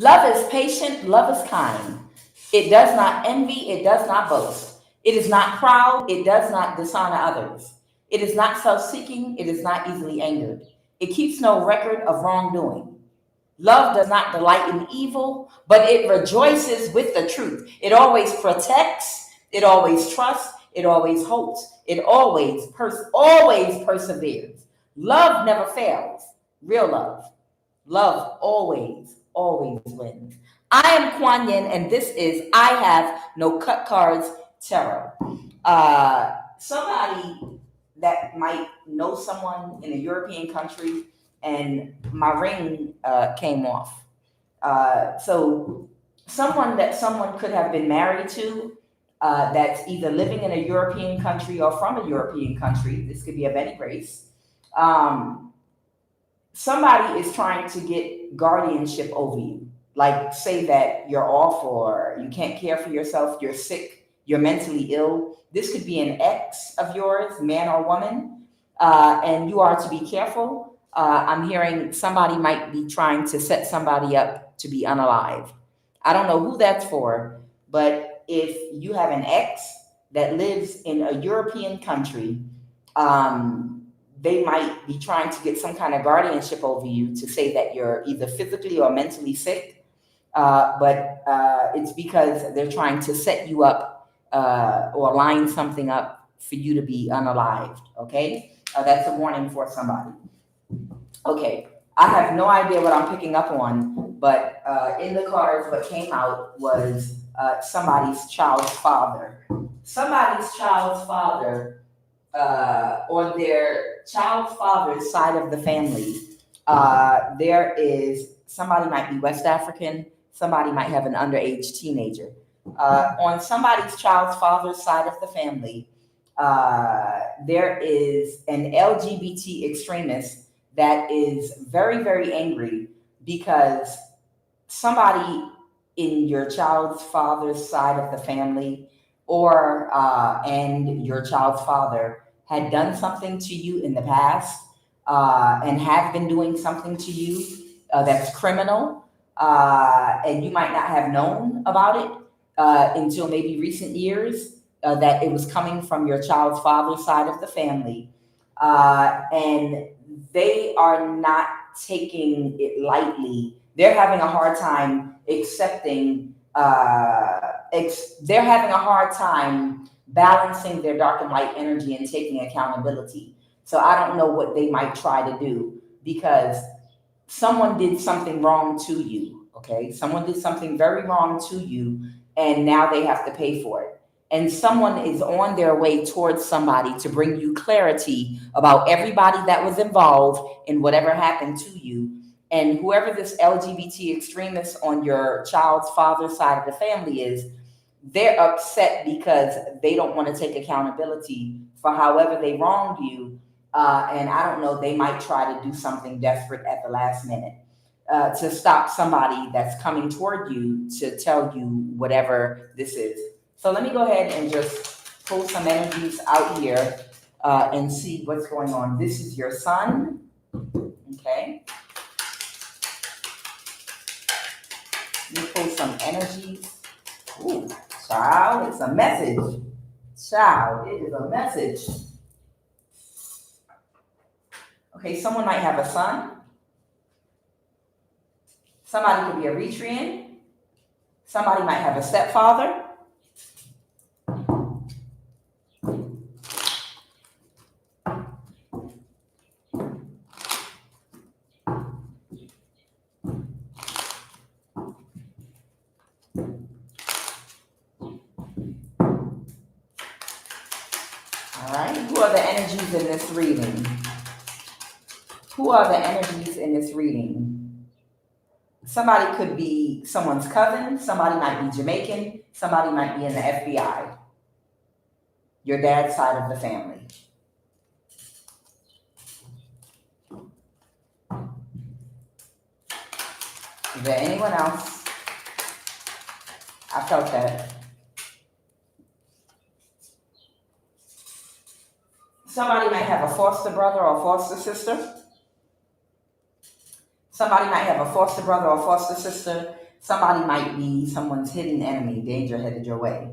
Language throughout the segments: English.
Love is patient, love is kind. It does not envy, it does not boast. It is not proud, it does not dishonor others. It is not self seeking, it is not easily angered. It keeps no record of wrongdoing. Love does not delight in evil, but it rejoices with the truth. It always protects, it always trusts, it always hopes, it always perseveres. Love never fails. Real love. Love always wins. I am Kuan Yin, and this is I Have No Cut Cards Tarot. Somebody that might know someone in a European country, and my ring came off. So someone could have been married to, that's either living in a European country or from a European country. This could be of any race. Somebody is trying to get guardianship over you. Like, say that you're off or you can't care for yourself, you're sick, you're mentally ill. This could be an ex of yours, man or woman, and you are to be careful. I'm hearing somebody might be trying to set somebody up to be unalived. I don't know who that's for, but if you have an ex that lives in a European country, they might be trying to get some kind of guardianship over you to say that you're either physically or mentally sick. But it's because they're trying to set you up or line something up for you to be unalived. Okay? That's a warning for somebody. Okay. I have no idea what I'm picking up on, but in the cards, what came out was somebody's child's father. Somebody's child's father, or their child's father's side of the family, there is somebody might be West African, somebody might have an underage teenager. On somebody's child's father's side of the family, there is an LGBT extremist that is very, very angry because somebody in your child's father's side of the family or and your child's father had done something to you in the past and have been doing something to you that's criminal, and you might not have known about it until maybe recent years, that it was coming from your child's father's side of the family. And they are not taking it lightly. They're having a hard time accepting, they're having a hard time balancing their dark and light energy and taking accountability. So I don't know what they might try to do, because someone did something wrong to you, okay? Someone did something very wrong to you, and now they have to pay for it. And someone is on their way towards somebody to bring you clarity about everybody that was involved in whatever happened to you. And whoever this LGBT extremist on your child's father's side of the family is, they're upset because they don't want to take accountability for however they wronged you. And I don't know, they might try to do something desperate at the last minute to stop somebody that's coming toward you to tell you whatever this is. So let me go ahead and just pull some energies out here and see what's going on. This is your son, okay? Let me pull some energies. Ooh, child, it's a message. Child, it is a message. Okay, someone might have a son. Somebody could be a Eritrean. Somebody might have a stepfather. All right, who are the energies in this reading? Who are the energies in this reading? Somebody could be someone's cousin. Somebody might be Jamaican. Somebody might be in the FBI. Your dad's side of the family. Is there anyone else? I felt that. Somebody might have a foster brother or foster sister. Somebody might have a foster brother or foster sister. Somebody might be someone's hidden enemy, danger headed your way.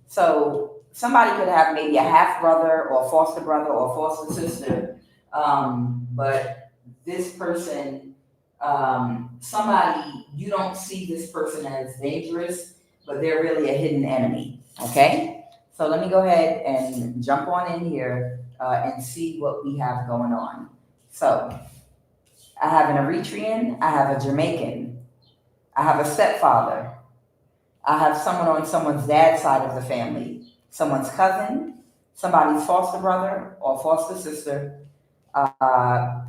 So somebody could have maybe a half brother or foster brother or foster sister, but this person, somebody, you don't see this person as dangerous, but they're really a hidden enemy, okay? So let me go ahead and jump on in here and see what we have going on. So I have an Eritrean, I have a Jamaican, I have a stepfather, I have someone on someone's dad's side of the family, someone's cousin, somebody's foster brother or foster sister.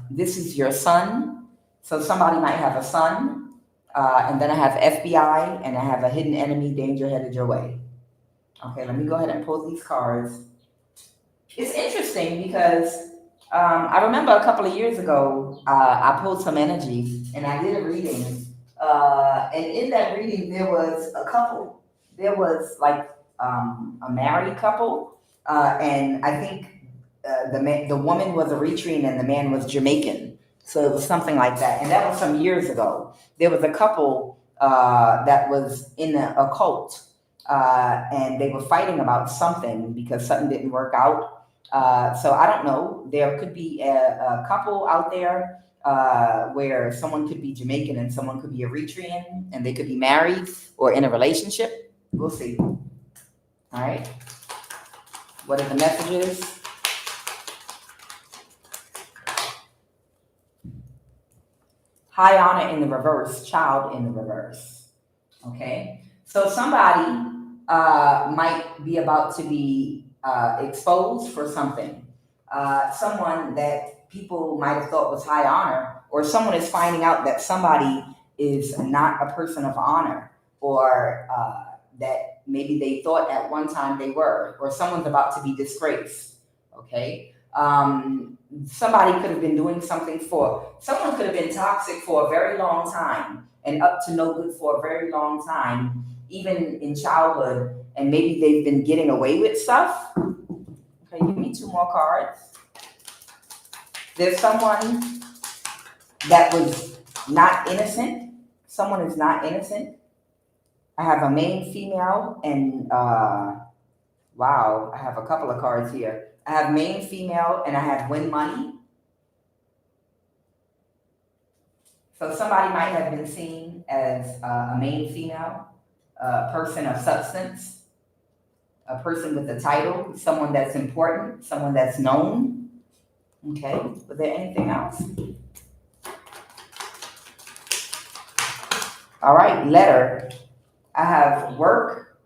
This is your son. So somebody might have a son. And then I have FBI and I have a hidden enemy, danger headed your way. Okay, let me go ahead and pull these cards. It's interesting because I remember a couple of years ago, I pulled some energy and I did a reading. And in that reading, there was a couple. There was like a married couple, and I think the woman was Eritrean and the man was Jamaican. So it was something like that. And that was some years ago. There was a couple that was in a cult, and they were fighting about something because something didn't work out. So I don't know. There could be a couple out there where someone could be Jamaican and someone could be Eritrean, and they could be married or in a relationship. We'll see. All right. What are the messages? High honor in the reverse, child in the reverse. Okay. So somebody might be about to be exposed for something. Someone that people might have thought was high honor, or someone is finding out that somebody is not a person of honor, or that maybe they thought at one time they were, or someone's about to be disgraced. Okay. Somebody could have been doing something someone could have been toxic for a very long time and up to no good for a very long time, even in childhood, and maybe they've been getting away with stuff. Okay, give me 2 more cards. There's someone that was not innocent. Someone is not innocent. I have a male, female, and wow, I have a couple of cards here. I have male, female, and I have win money. So somebody might have been seen as a male, female, a person of substance, a person with a title, someone that's important, someone that's known. Okay, was there anything else? All right, letter. I have work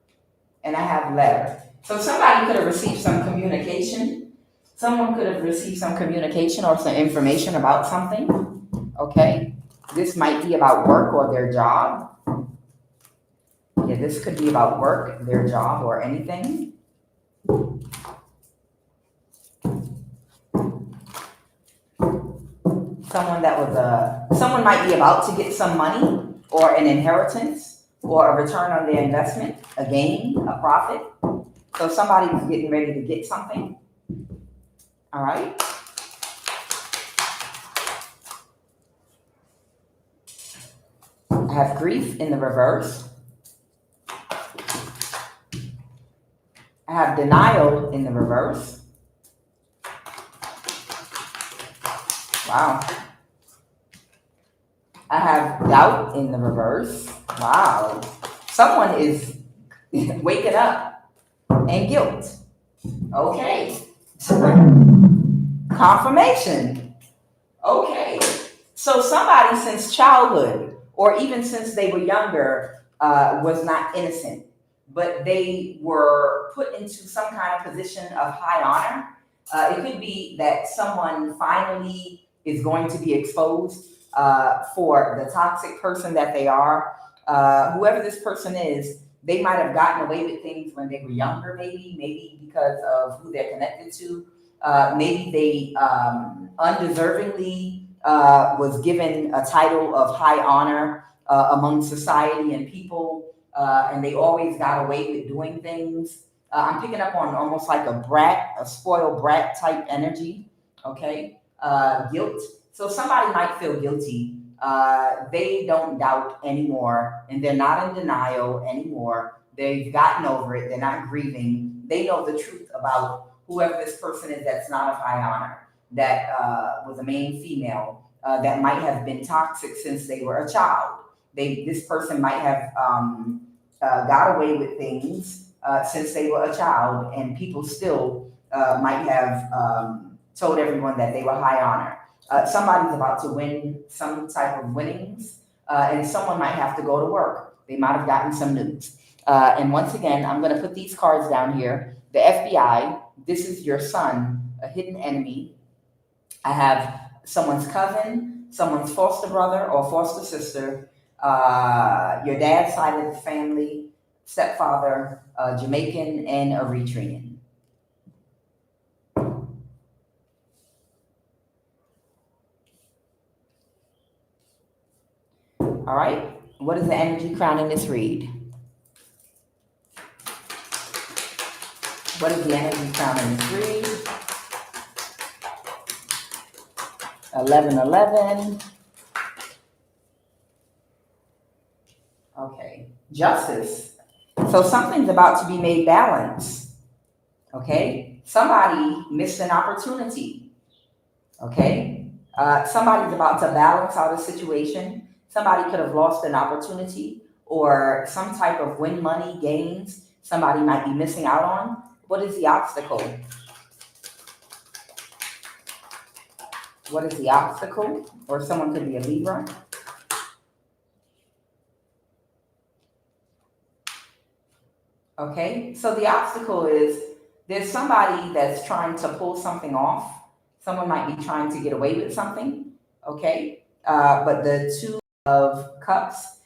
and I have letter. So somebody could have received some communication. Someone could have received some communication or some information about something. Okay, this might be about work or their job. Yeah, this could be about work, their job, or anything. Someone might be about to get some money or an inheritance or a return on their investment, a gain, a profit. So somebody's getting ready to get something. All right. I have grief in the reverse. I have denial in the reverse. Wow. I have doubt in the reverse. Wow. Someone is waking up, and guilt. Okay. Confirmation. Okay. So somebody since childhood, or even since they were younger, was not innocent, but they were put into some kind of position of high honor. It could be that someone finally is going to be exposed for the toxic person that they are. Whoever this person is, they might have gotten away with things when they were younger, maybe because of who they're connected to. Maybe they undeservingly was given a title of high honor among society and people, and they always got away with doing things. I'm picking up on almost like a brat, a spoiled brat type energy. Okay. Guilt. So somebody might feel guilty. They don't doubt anymore, and they're not in denial anymore. They've gotten over it. They're not grieving. They know the truth about whoever this person is that's not of high honor, that was a main female, that might have been toxic since they were a child. This person might have got away with things since they were a child, and people still might have told everyone that they were high honor. Somebody's about to win some type of winnings, and someone might have to go to work. They might have gotten some news. And once again, I'm going to put these cards down here. The FBI, this is your son, a hidden enemy. I have someone's cousin, someone's foster brother or foster sister, your dad's side of the family, stepfather, Jamaican, and Eritrean. All right, what is the energy crowning this read? What is the energy crowning this read? 1111. Okay, justice. So something's about to be made balanced. Okay, somebody missed an opportunity. Okay, somebody's about to balance out a situation. Somebody could have lost an opportunity or some type of win money gains somebody might be missing out on. What is the obstacle? What is the obstacle? Or someone could be a Libra. Okay, so the obstacle is there's somebody that's trying to pull something off. Someone might be trying to get away with something. Okay, but the Two of Cups,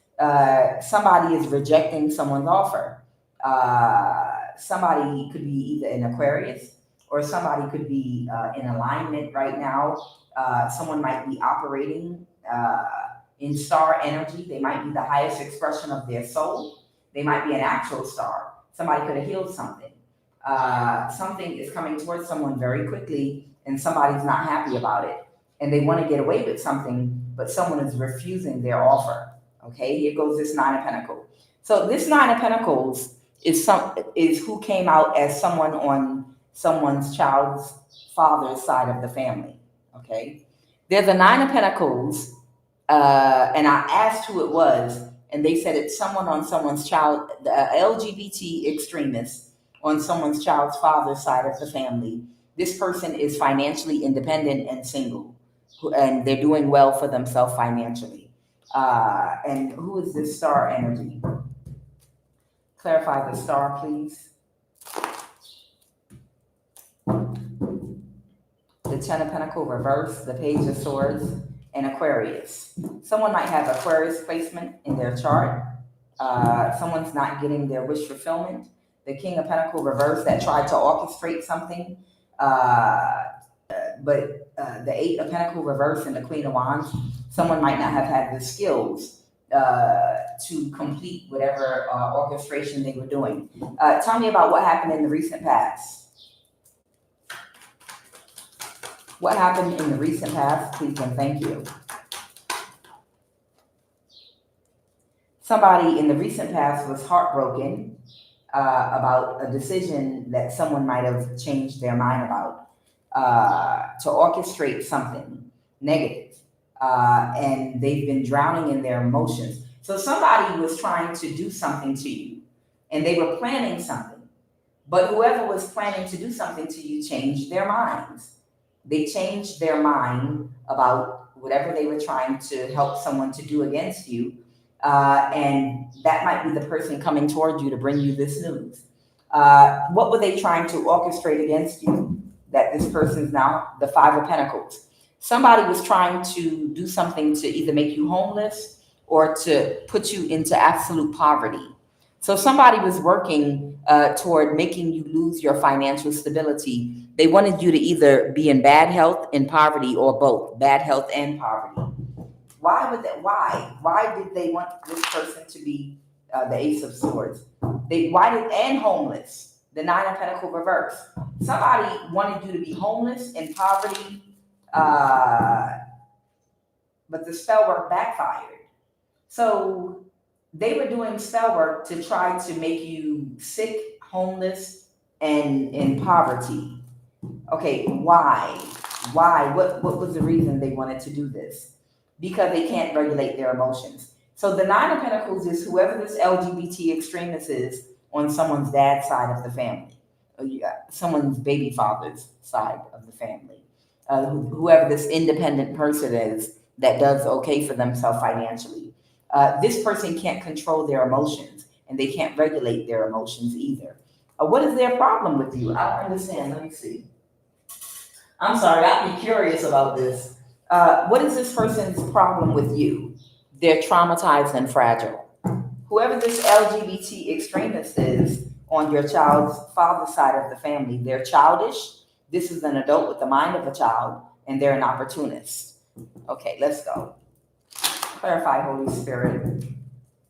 somebody is rejecting someone's offer. Somebody could be either an Aquarius or somebody could be in alignment right now. Someone might be operating in star energy. They might be the highest expression of their soul. They might be an actual star. Somebody could have healed something. Something is coming towards someone very quickly and somebody's not happy about it. And they want to get away with something, but someone is refusing their offer. Okay, here goes this Nine of Pentacles. So this Nine of Pentacles is who came out as someone on someone's child's father's side of the family. Okay, there's a Nine of Pentacles, and I asked who it was, and they said it's someone on someone's child, the Lgbt extremist on someone's child's father's side of the family. This person is financially independent and single, and they're doing well for themselves financially. And who is this star energy? Clarify the star, please. The Ten of Pentacles reverse, the Page of Swords, and Aquarius. Someone might have Aquarius placement in their chart. Someone's not getting their wish fulfillment. The King of Pentacles reverse that tried to orchestrate something. But the Eight of Pentacles reverse and the Queen of Wands, someone might not have had the skills to complete whatever orchestration they were doing. Tell me about what happened in the recent past. What happened in the recent past, please and thank you. Somebody in the recent past was heartbroken about a decision that someone might have changed their mind about, to orchestrate something negative, and they've been drowning in their emotions. So somebody was trying to do something to you, and they were planning something, but whoever was planning to do something to you changed their minds. They changed their mind about whatever they were trying to help someone to do against you. And that might be the person coming toward you to bring you this news. What were they trying to orchestrate against you? That this person's now the Five of Pentacles. Somebody was trying to do something to either make you homeless or to put you into absolute poverty. So somebody was working toward making you lose your financial stability. They wanted you to either be in bad health, in poverty, or both, bad health and poverty. Why would that? Why did they want this person to be the Ace of Swords? And homeless. The Nine of Pentacles reverse. Somebody wanted you to be homeless, in poverty, but the spell work backfired. So they were doing spell work to try to make you sick, homeless, and in poverty. Okay, why? Why? What was the reason they wanted to do this? Because they can't regulate their emotions. So the Nine of Pentacles is whoever this LGBT extremist is on someone's dad's side of the family, or someone's baby father's side of the family. Whoever this independent person is that does okay for themselves financially. This person can't control their emotions, and they can't regulate their emotions either. What is their problem with you? I don't understand. Let me see. I'm sorry, I'd be curious about this. What is this person's problem with you? They're traumatized and fragile. Whoever this LGBT extremist is on your child's father's side of the family, they're childish. This is an adult with the mind of a child, and they're an opportunist. Okay, let's go. Clarify, Holy Spirit.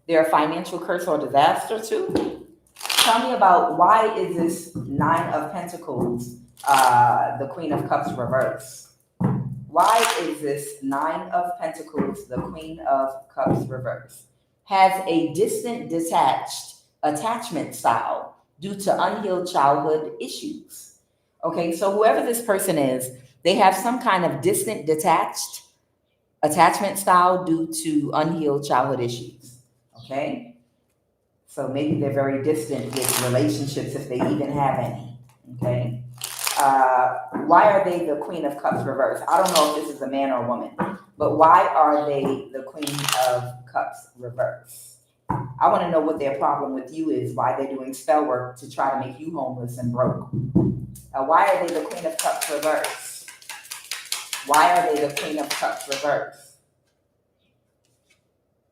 They're a financial curse or disaster too? Tell me about why is this Nine of Pentacles the Queen of Cups reverse? Why is this Nine of Pentacles the Queen of Cups reverse? Has a distant, detached attachment style due to unhealed childhood issues. Okay, so whoever this person is, they have some kind of distant, detached attachment style due to unhealed childhood issues. Okay, so maybe they're very distant with relationships if they even have any. Okay. Why are they the Queen of Cups reverse? I don't know if this is a man or a woman, but why are they the Queen of Cups reverse? I want to know what their problem with you is, why they're doing spell work to try to make you homeless and broke. Why are they the Queen of Cups reverse? Why are they the Queen of Cups reverse?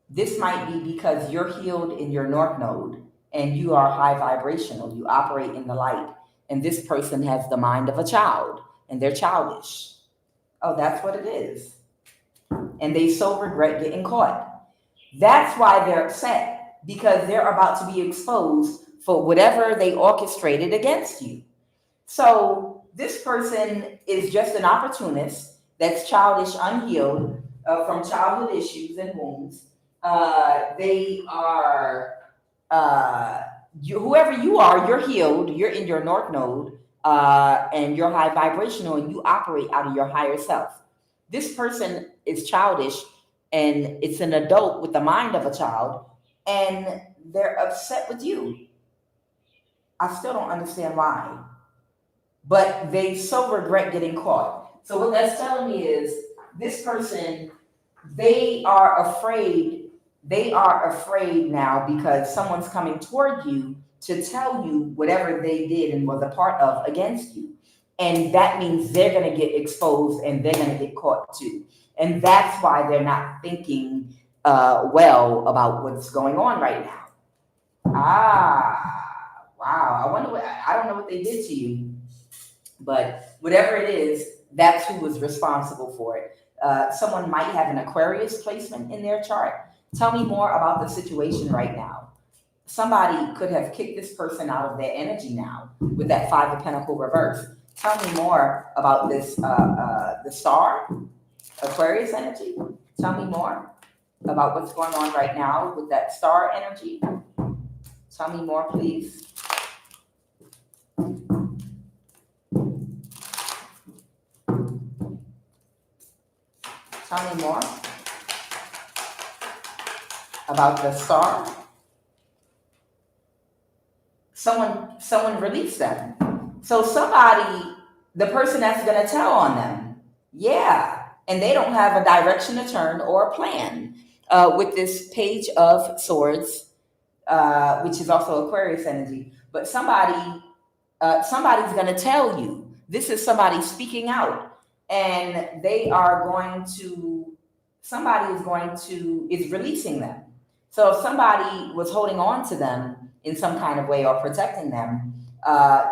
This might be because you're healed in your North Node and you are high vibrational. You operate in the light. And this person has the mind of a child and they're childish. Oh, that's what it is. And they so regret getting caught. That's why they're upset, because they're about to be exposed for whatever they orchestrated against you. So this person is just an opportunist that's childish, unhealed from childhood issues and wounds. They are... whoever you are, you're healed, you're in your North Node, and you're high vibrational, and you operate out of your higher self. This person is childish, and it's an adult with the mind of a child, and they're upset with you. I still don't understand why, but they so regret getting caught. So what that's telling me is this person, they are afraid now because someone's coming toward you to tell you whatever they did and was a part of against you. And that means they're going to get exposed and they're going to get caught too. And that's why they're not thinking well about what's going on right now. Wow. I don't know what they did to you, but whatever it is, that's who was responsible for it. Someone might have an Aquarius placement in their chart. Tell me more about the situation right now. Somebody could have kicked this person out of their energy now with that Five of Pentacles reverse. Tell me more about this, the star, Aquarius energy. Tell me more about what's going on right now with that star energy. Tell me more, please. Tell me more about the star. Someone released them. So somebody, the person that's going to tell on them, yeah, and they don't have a direction to turn or a plan. With this Page of Swords, which is also Aquarius energy, but somebody's going to tell you. This is somebody speaking out, and somebody is releasing them. So if somebody was holding on to them in some kind of way or protecting them,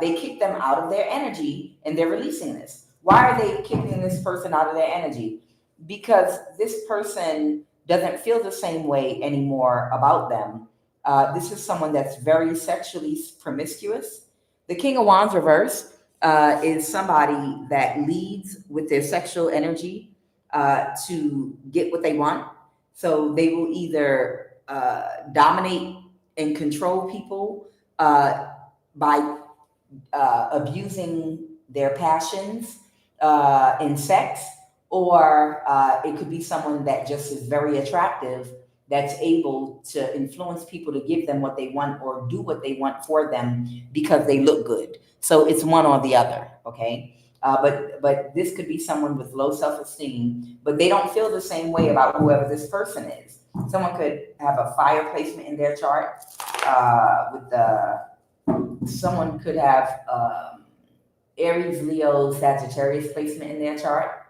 they kick them out of their energy and they're releasing this. Why are they kicking this person out of their energy? Because this person doesn't feel the same way anymore about them. This is someone that's very sexually promiscuous. The King of Wands reverse is somebody that leads with their sexual energy to get what they want. So they will either dominate and control people by abusing their passions in sex, or it could be someone that just is very attractive, that's able to influence people to give them what they want or do what they want for them because they look good. So it's one or the other, okay? But this could be someone with low self-esteem, but they don't feel the same way about whoever this person is. Someone could have a fire placement in their chart. Someone could have Aries, Leo, Sagittarius placement in their chart.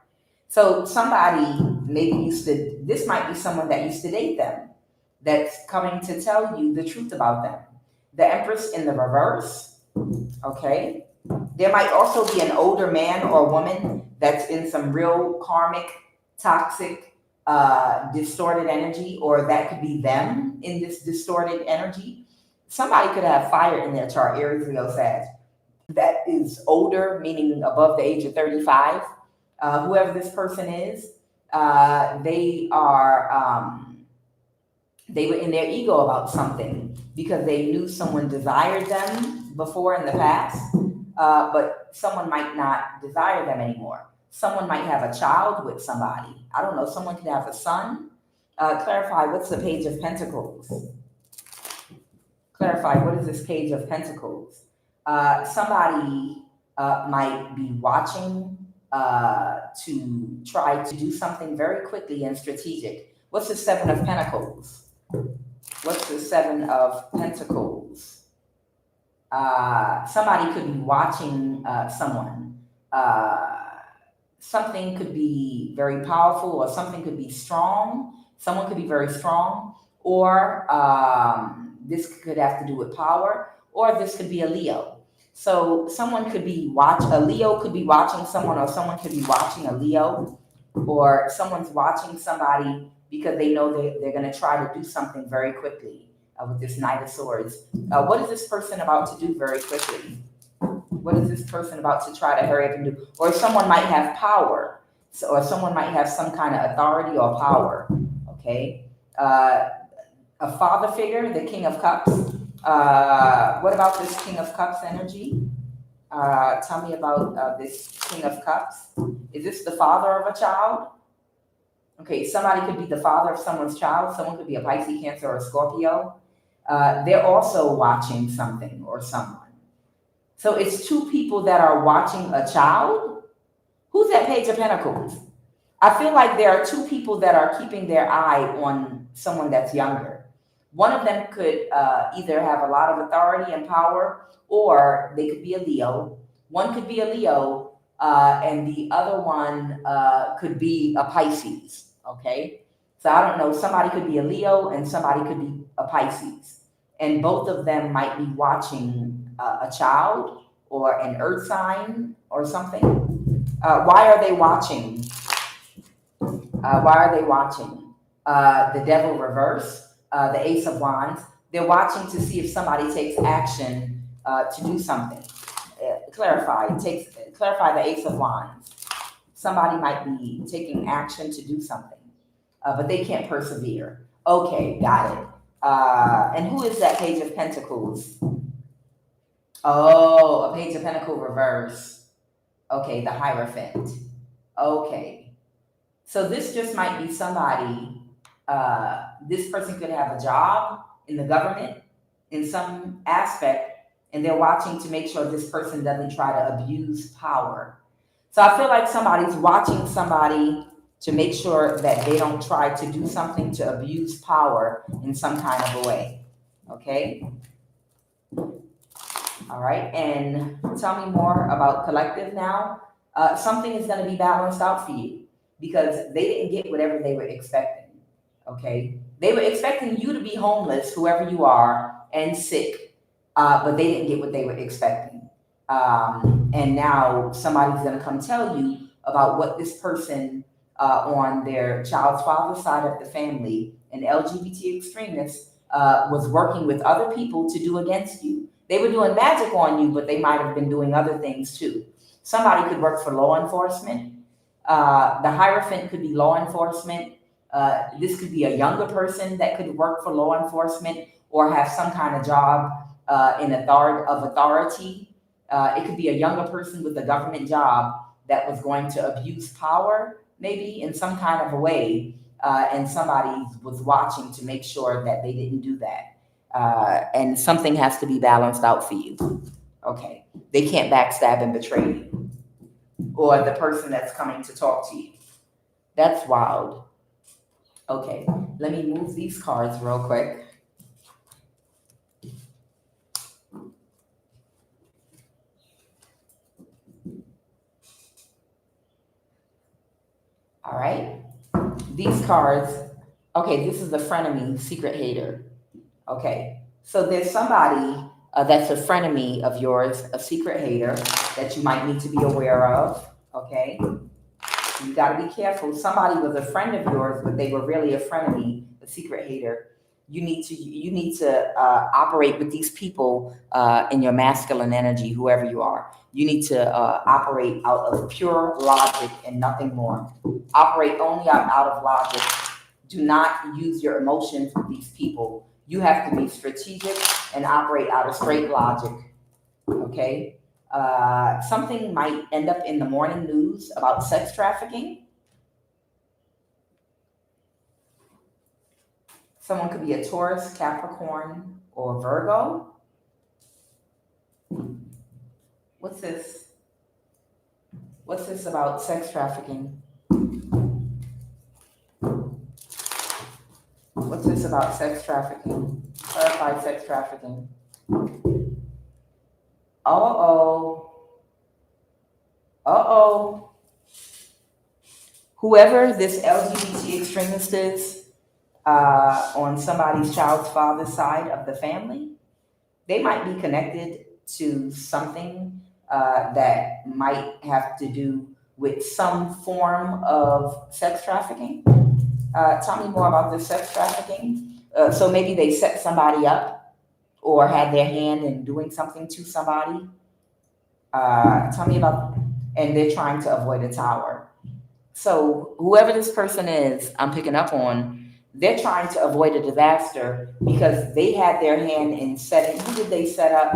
So somebody maybe this might be someone that used to date them, that's coming to tell you the truth about them. The Empress in the reverse, okay? There might also be an older man or woman that's in some real karmic, toxic, distorted energy, or that could be them in this distorted energy. Somebody could have fire in their chart, Aries, Leo, Sag, that is older, meaning above the age of 35. Whoever this person is, they were in their ego about something because they knew someone desired them before in the past, but someone might not desire them anymore. Someone might have a child with somebody. I don't know, someone could have a son. Clarify, what's the Page of Pentacles? Clarify, what is this Page of Pentacles? Somebody might be watching to try to do something very quickly and strategic. What's the Seven of Pentacles? What's the Seven of Pentacles? Somebody could be watching someone. Something could be very powerful, or something could be strong. Someone could be very strong, or this could have to do with power, or this could be a Leo. So someone could be a Leo could be watching someone, or someone could be watching a Leo, or someone's watching somebody because they know they're going to try to do something very quickly with this Knight of Swords. What is this person about to do very quickly? What is this person about to try to hurry up and do? Or someone might have power, or someone might have some kind of authority or power, okay? A father figure, the King of Cups. What about this King of Cups energy? Tell me about this King of Cups. Is this the father of a child? Okay, somebody could be the father of someone's child. Someone could be a Pisces, Cancer, or a Scorpio. They're also watching something or someone. So it's two people that are watching a child. Who's that Page of Pentacles? I feel like there are two people that are keeping their eye on someone that's younger. One of them could either have a lot of authority and power, or they could be a Leo. One could be a Leo, and the other one could be a Pisces, okay? So I don't know, somebody could be a Leo and somebody could be a Pisces. And both of them might be watching a child or an earth sign or something. Why are they watching? The Devil reverse, the Ace of Wands. They're watching to see if somebody takes action to do something. Clarify the Ace of Wands. Somebody might be taking action to do something, but they can't persevere. Okay, got it. And who is that Page of Pentacles? Oh, a Page of Pentacles reverse. Okay, the Hierophant. Okay. So this just might be somebody, this person could have a job in the government in some aspect, and they're watching to make sure this person doesn't try to abuse power. So I feel like somebody's watching somebody to make sure that they don't try to do something to abuse power in some kind of a way. Okay? All right, and tell me more about collective now. Something is going to be balanced out for you because they didn't get whatever they were expecting, okay? They were expecting you to be homeless, whoever you are, and sick, but they didn't get what they were expecting. And now somebody's going to come tell you about what this person on their child's father's side of the family, an LGBT extremist, was working with other people to do against you. They were doing magic on you, but they might have been doing other things too. Somebody could work for law enforcement. The Hierophant could be law enforcement. This could be a younger person that could work for law enforcement or have some kind of job in authority. It could be a younger person with a government job that was going to abuse power, maybe in some kind of a way, and somebody was watching to make sure that they didn't do that. And something has to be balanced out for you. Okay, they can't backstab and betray you, or the person that's coming to talk to you. That's wild. Okay, let me move these cards real quick. All right, these cards. Okay, this is the frenemy, secret hater. Okay, so there's somebody that's a frenemy of yours, a secret hater that you might need to be aware of. Okay, you got to be careful. Somebody was a friend of yours, but they were really a frenemy, a secret hater. You need to operate with these people in your masculine energy, whoever you are. You need to operate out of pure logic and nothing more. Operate only out of logic. Do not use your emotions with these people. You have to be strategic and operate out of straight logic. Okay? Something might end up in the morning news about sex trafficking. Someone could be a Taurus, Capricorn, or Virgo. What's this? What's this about sex trafficking? What's this about sex trafficking? Clarify sex trafficking. Uh-oh. Whoever this LGBT extremist is on somebody's child's father's side of the family, they might be connected to something that might have to do with some form of sex trafficking. Tell me more about this sex trafficking. So maybe they set somebody up or had their hand in doing something to somebody. Tell me about, and they're trying to avoid a tower. So whoever this person is, I'm picking up on, they're trying to avoid a disaster because they had their hand in setting. Who did they set up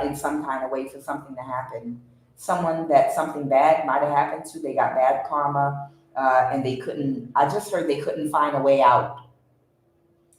in some kind of way for something to happen? Someone that something bad might have happened to. They got bad karma, and they couldn't. I just heard they couldn't find a way out.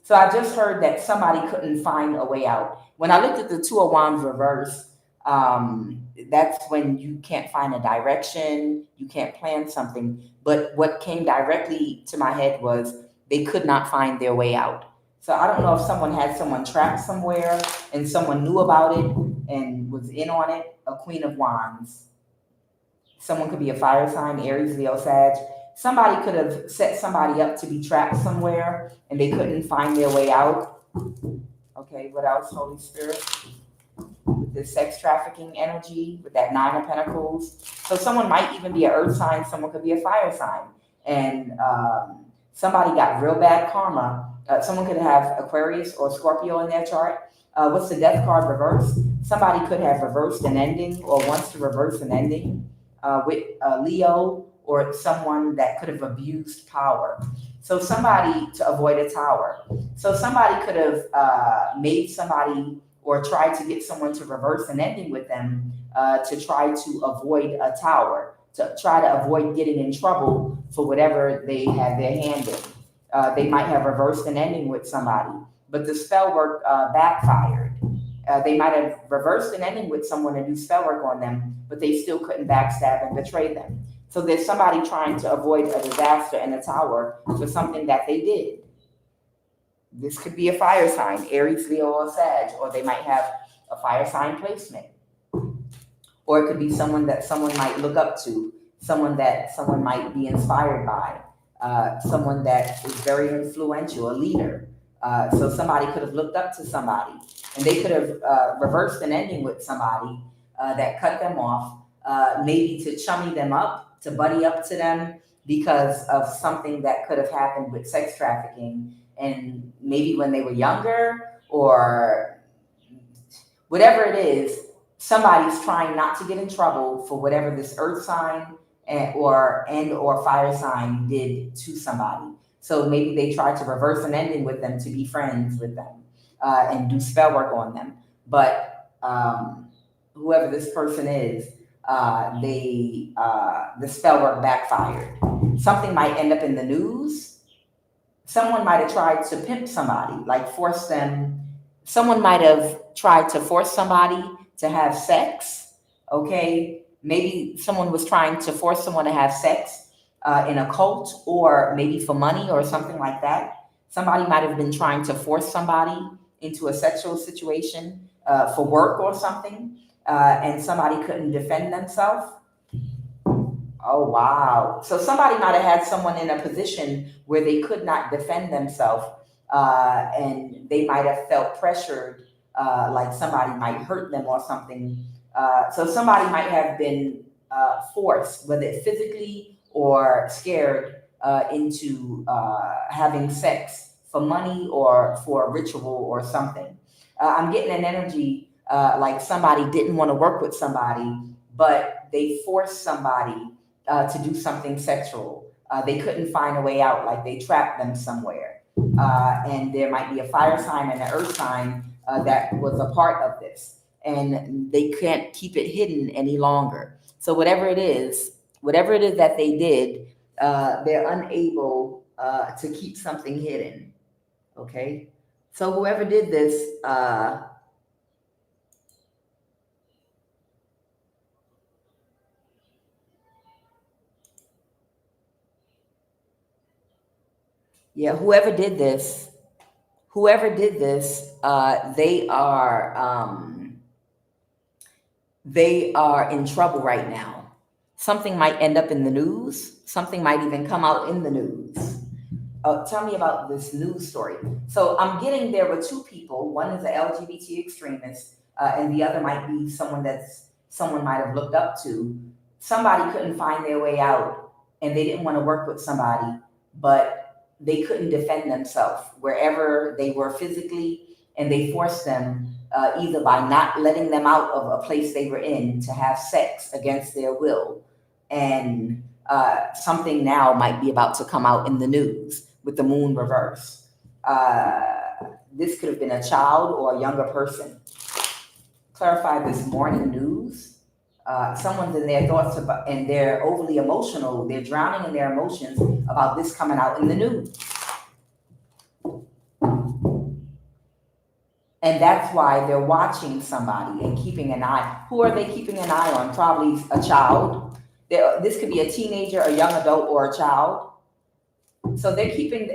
So I just heard that somebody couldn't find a way out. When I looked at the Two of Wands reverse, that's when you can't find a direction, you can't plan something. But what came directly to my head was they could not find their way out. So I don't know if someone had someone trapped somewhere and someone knew about it and was in on it. A Queen of Wands. Someone could be a fire sign, Aries, Leo, Sag. Somebody could have set somebody up to be trapped somewhere and they couldn't find their way out. Okay, what else, Holy Spirit? With the sex trafficking energy, with that Nine of Pentacles. So someone might even be an earth sign, someone could be a fire sign. And somebody got real bad karma. Someone could have Aquarius or Scorpio in their chart. What's the Death card reverse? Somebody could have reversed an ending or wants to reverse an ending with Leo or someone that could have abused power. So somebody to avoid a tower. So somebody could have made somebody or tried to get someone to reverse an ending with them to try to avoid a tower, to try to avoid getting in trouble for whatever they had their hand in. They might have reversed an ending with somebody, but the spell work backfired. They might have reversed an ending with someone and do spell work on them, but they still couldn't backstab and betray them. So there's somebody trying to avoid a disaster and a tower for something that they did. This could be a fire sign, Aries, Leo, or Sag, or they might have a fire sign placement. Or it could be someone that someone might look up to, someone that someone might be inspired by, someone that is very influential, a leader. So somebody could have looked up to somebody, and they could have reversed an ending with somebody that cut them off, maybe to chummy them up, to buddy up to them because of something that could have happened with sex trafficking. And maybe when they were younger, or whatever it is, somebody's trying not to get in trouble for whatever this earth sign or fire sign did to somebody. So maybe they tried to reverse an ending with them to be friends with them and do spell work on them. But whoever this person is, the spell work backfired. Something might end up in the news. Someone might have tried to pimp somebody, like force them. Someone might have tried to force somebody to have sex. Okay, maybe someone was trying to force someone to have sex in a cult, or maybe for money or something like that. Somebody might have been trying to force somebody into a sexual situation for work or something, and somebody couldn't defend themselves. Oh, wow. So somebody might have had someone in a position where they could not defend themselves, and they might have felt pressured, like somebody might hurt them or something. So somebody might have been forced, whether it's physically or scared, into having sex for money or for a ritual or something. I'm getting an energy like somebody didn't want to work with somebody, but they forced somebody to do something sexual. They couldn't find a way out, like they trapped them somewhere. And there might be a fire sign and an earth sign that was a part of this. And they can't keep it hidden any longer. So whatever it is that they did, they're unable to keep something hidden. Okay? So whoever did this, whoever did this, they are in trouble right now. Something might end up in the news. Something might even come out in the news. Tell me about this news story. So I'm getting there were two people. One is an LGBT extremist, and the other might be someone might have looked up to. Somebody couldn't find their way out, and they didn't want to work with somebody, but they couldn't defend themselves wherever they were physically, and they forced them either by not letting them out of a place they were in to have sex against their will. And something now might be about to come out in the news with the moon reverse. This could have been a child or a younger person. Clarify this morning news. Someone's in their thoughts about, and they're overly emotional. They're drowning in their emotions about this coming out in the news. And that's why they're watching somebody and keeping an eye. Who are they keeping an eye on? Probably a child. This could be a teenager, a young adult, or a child. So they're keeping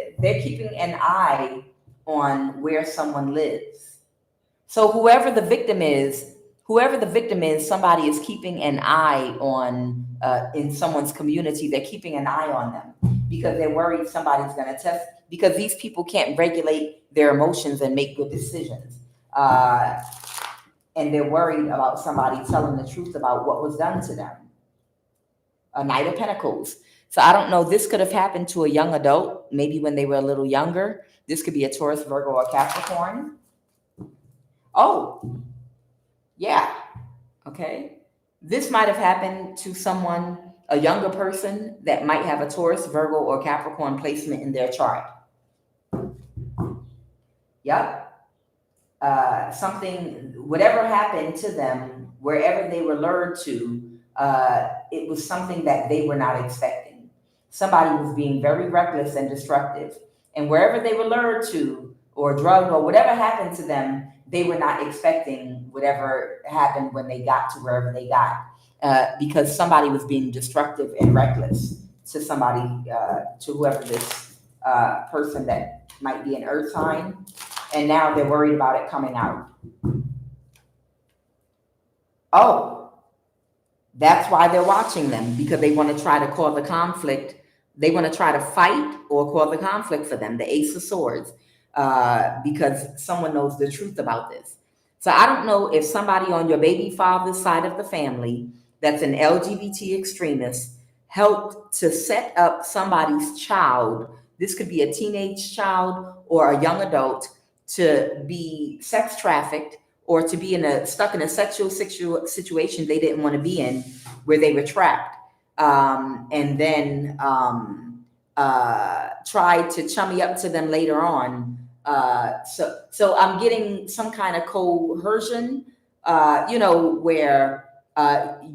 an eye on where someone lives. So whoever the victim is, somebody is keeping an eye on in someone's community. They're keeping an eye on them because they're worried somebody's going to test, because these people can't regulate their emotions and make good decisions. And they're worried about somebody telling the truth about what was done to them. A Knight of Pentacles. So I don't know, this could have happened to a young adult, maybe when they were a little younger. This could be a Taurus, Virgo, or Capricorn. Oh, yeah. Okay. This might have happened to someone, a younger person that might have a Taurus, Virgo, or Capricorn placement in their chart. Yep. Whatever happened to them, wherever they were lured to, it was something that they were not expecting. Somebody was being very reckless and destructive. And wherever they were lured to, or drugged, or whatever happened to them, they were not expecting whatever happened when they got to wherever they got, because somebody was being destructive and reckless to somebody, to whoever this person that might be an earth sign. And now they're worried about it coming out. Oh, that's why they're watching them, because they want to try to cause the conflict. They want to try to fight or cause the conflict for them, the Ace of Swords, because someone knows the truth about this. So I don't know if somebody on your baby father's side of the family that's an LGBT extremist helped to set up somebody's child. This could be a teenage child or a young adult to be sex trafficked or to be stuck in a sexual situation they didn't want to be in, where they were trapped, and then tried to chummy up to them later on. So I'm getting some kind of coercion, where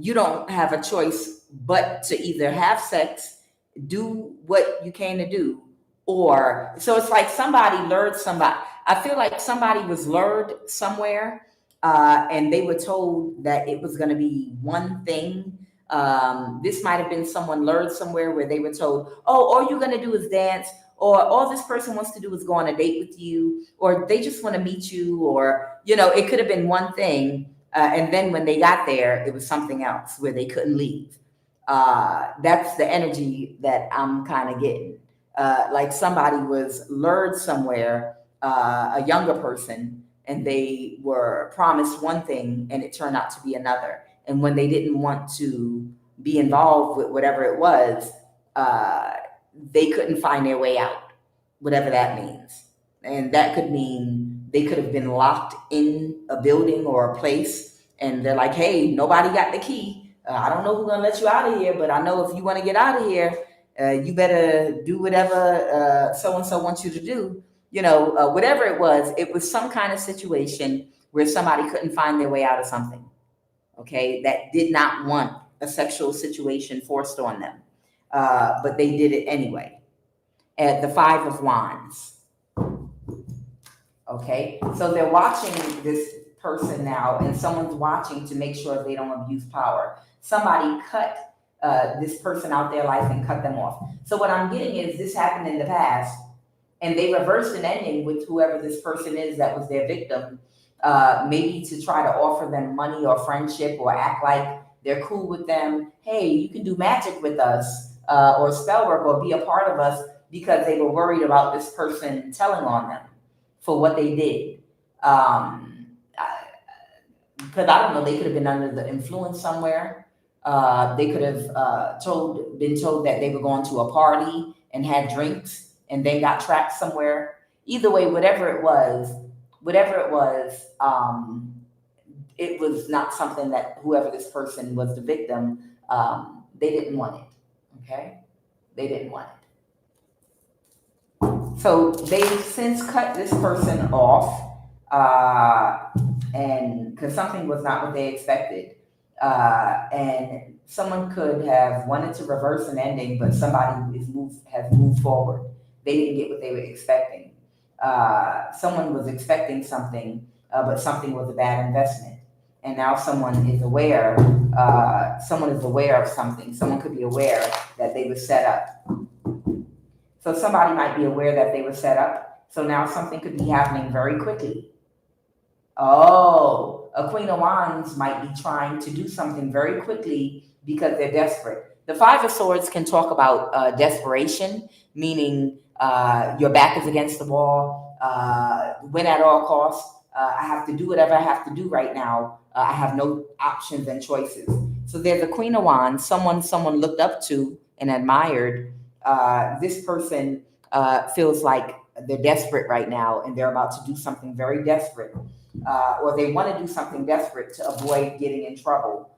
you don't have a choice but to either have sex, do what you came to do, or so it's like somebody lured somebody. I feel like somebody was lured somewhere, and they were told that it was going to be one thing. This might have been someone lured somewhere where they were told, oh, all you're going to do is dance, or all this person wants to do is go on a date with you, or they just want to meet you, or, it could have been one thing. And then when they got there, it was something else where they couldn't leave. That's the energy that I'm kind of getting. Like somebody was lured somewhere, a younger person, and they were promised one thing and it turned out to be another. And when they didn't want to be involved with whatever it was, they couldn't find their way out, whatever that means. And that could mean they could have been locked in a building or a place, and they're like, hey, nobody got the key. I don't know who's going to let you out of here, but I know if you want to get out of here, you better do whatever so-and-so wants you to do. Whatever it was some kind of situation where somebody couldn't find their way out of something, okay, that did not want a sexual situation forced on them, but they did it anyway. At the 5 of Wands, okay, so they're watching this person now, and someone's watching to make sure they don't abuse power. Somebody cut this person out their life and cut them off. So what I'm getting is this happened in the past, and they reversed an ending with whoever this person is that was their victim, maybe to try to offer them money or friendship, or act like they're cool with them. Hey, you can do magic with us, or spell work, or be a part of us, because they were worried about this person telling on them for what they did. Because I don't know, they could have been under the influence somewhere. They could have been told that they were going to a party and had drinks and then got trapped somewhere. Either way, whatever it was, it was not something that whoever this person was the victim, they didn't want it. Okay, they didn't want it. So they've since cut this person off, and because something was not what they expected. And someone could have wanted to reverse an ending, but somebody has moved forward. They didn't get what they were expecting. Someone was expecting something, but something was a bad investment. And now someone is aware of something. Someone could be aware that they were set up. So somebody might be aware that they were set up. So now something could be happening very quickly. Oh, a Queen of Wands might be trying to do something very quickly because they're desperate. The 5 of Swords can talk about desperation, meaning your back is against the wall, win at all costs. I have to do whatever I have to do right now. I have no options and choices. So there's a Queen of Wands, someone looked up to and admired. This person feels like they're desperate right now, and they're about to do something very desperate. Or they want to do something desperate to avoid getting in trouble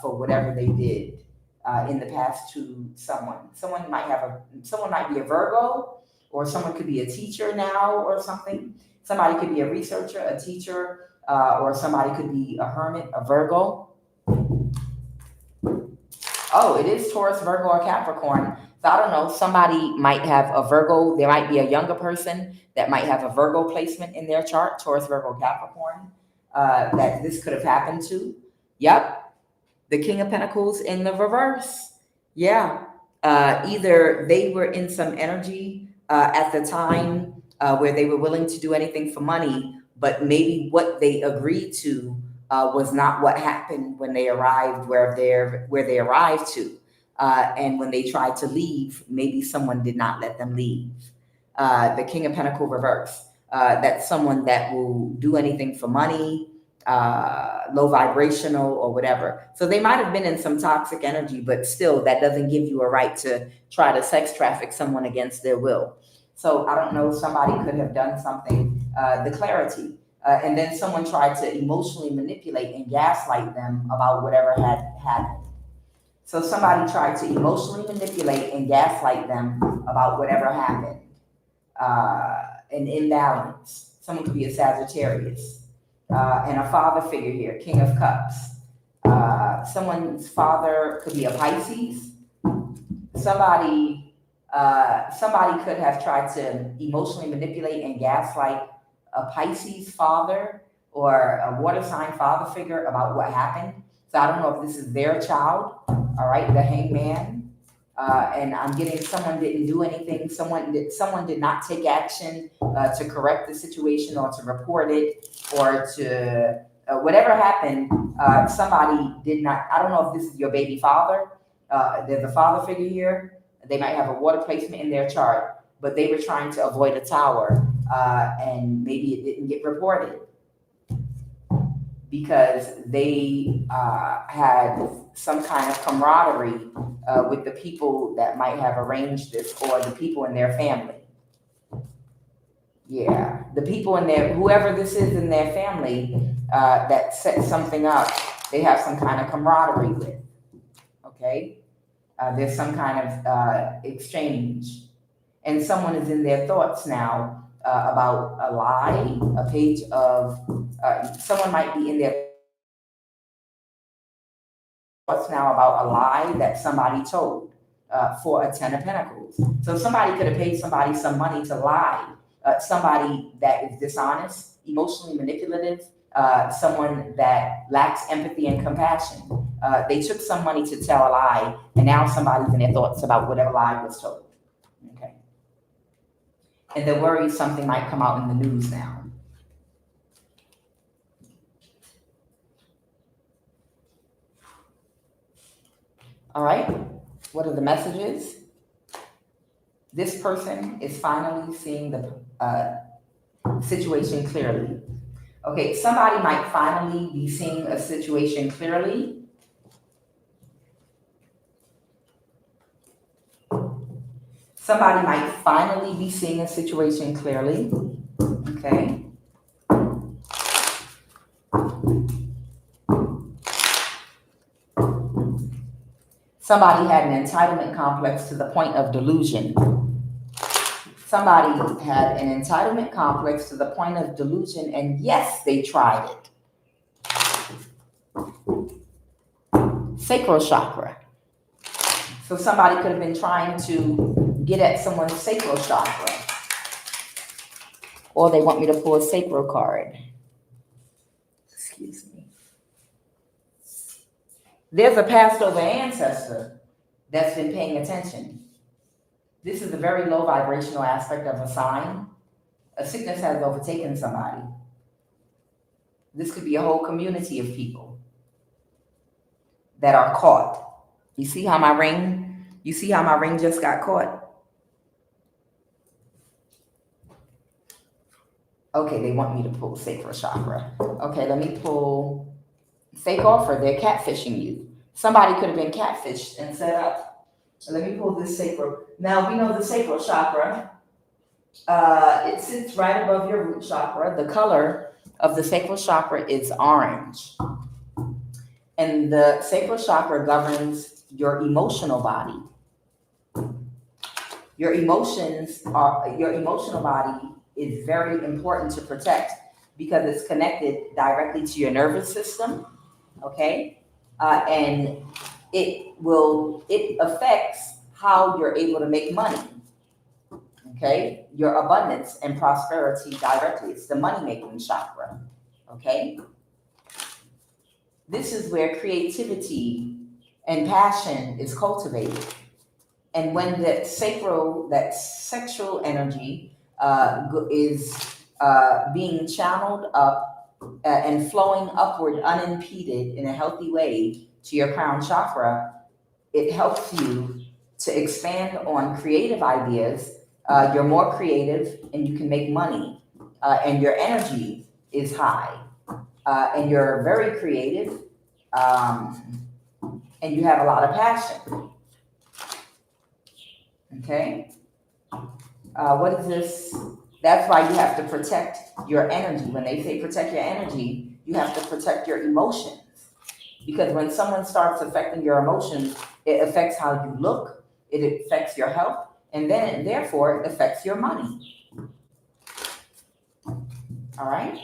for whatever they did in the past to someone. Someone might be a Virgo, or someone could be a teacher now or something. Somebody could be a researcher, a teacher, or somebody could be a hermit, a Virgo. Oh, it is Taurus, Virgo, or Capricorn. So I don't know, somebody might have a Virgo. There might be a younger person that might have a Virgo placement in their chart, Taurus, Virgo, Capricorn, that this could have happened to. Yep. The King of Pentacles in the reverse. Yeah. Either they were in some energy at the time where they were willing to do anything for money, but maybe what they agreed to was not what happened when they arrived where they arrived to. And when they tried to leave, maybe someone did not let them leave. The King of Pentacles reverse. That's someone that will do anything for money, low vibrational or whatever. So they might have been in some toxic energy, but still that doesn't give you a right to try to sex traffic someone against their will. So I don't know, somebody could have done something. The clarity. And then someone tried to emotionally manipulate and gaslight them about whatever had happened. So somebody tried to emotionally manipulate and gaslight them about whatever happened. An imbalance. Someone could be a Sagittarius. And a father figure here, King of Cups. Someone's father could be a Pisces. Somebody could have tried to emotionally manipulate and gaslight a Pisces father or a water sign father figure about what happened. So I don't know if this is their child, all right, the Hangman. And I'm getting someone didn't do anything. Someone did not take action to correct the situation or to report it or to whatever happened. Somebody did not. I don't know if this is your baby father. There's a father figure here. They might have a water placement in their chart, but they were trying to avoid a tower, and maybe it didn't get reported because they had some kind of camaraderie with the people that might have arranged this or the people in their family. Yeah, the people in their, whoever this is in their family that set something up, they have some kind of camaraderie with, okay? There's some kind of exchange. And someone is in their thoughts now about a lie, a page of, someone might be in their thoughts now about a lie that somebody told for a 10 of Pentacles. So somebody could have paid somebody some money to lie. Somebody that is dishonest, emotionally manipulative, someone that lacks empathy and compassion. They took some money to tell a lie, and now somebody's in their thoughts about whatever lie was told. Okay. And they're worried something might come out in the news now. All right. What are the messages? This person is finally seeing the situation clearly. Okay, somebody might finally be seeing a situation clearly. Somebody might finally be seeing a situation clearly. Okay. Somebody had an entitlement complex to the point of delusion. Somebody had an entitlement complex to the point of delusion, and yes, they tried it. Sacral chakra. So somebody could have been trying to get at someone's sacral chakra. Or they want me to pull a sacral card. Excuse me. There's a passed over ancestor that's been paying attention. This is a very low vibrational aspect of a sign. A sickness has overtaken somebody. This could be a whole community of people that are caught. You see how my ring just got caught? Okay, they want me to pull sacral chakra. Okay, let me pull fake offer. They're catfishing you. Somebody could have been catfished and set up. So let me pull this sacral. Now we know the sacral chakra. It sits right above your root chakra. The color of the sacral chakra is orange. And the sacral chakra governs your emotional body. Your emotional body is very important to protect because it's connected directly to your nervous system, okay? And it affects how you're able to make money, okay? Your abundance and prosperity directly. It's the money-making chakra, okay? This is where creativity and passion is cultivated. And when that sexual energy is being channeled up and flowing upward unimpeded in a healthy way to your crown chakra, it helps you to expand on creative ideas. You're more creative and you can make money, and your energy is high, and you're very creative, and you have a lot of passion. Okay. What is this That's why you have to protect your energy. When they say protect your energy, you have to protect your emotions. Because when someone starts affecting your emotions, it affects how you look, it affects your health, and then therefore it affects your money. All right?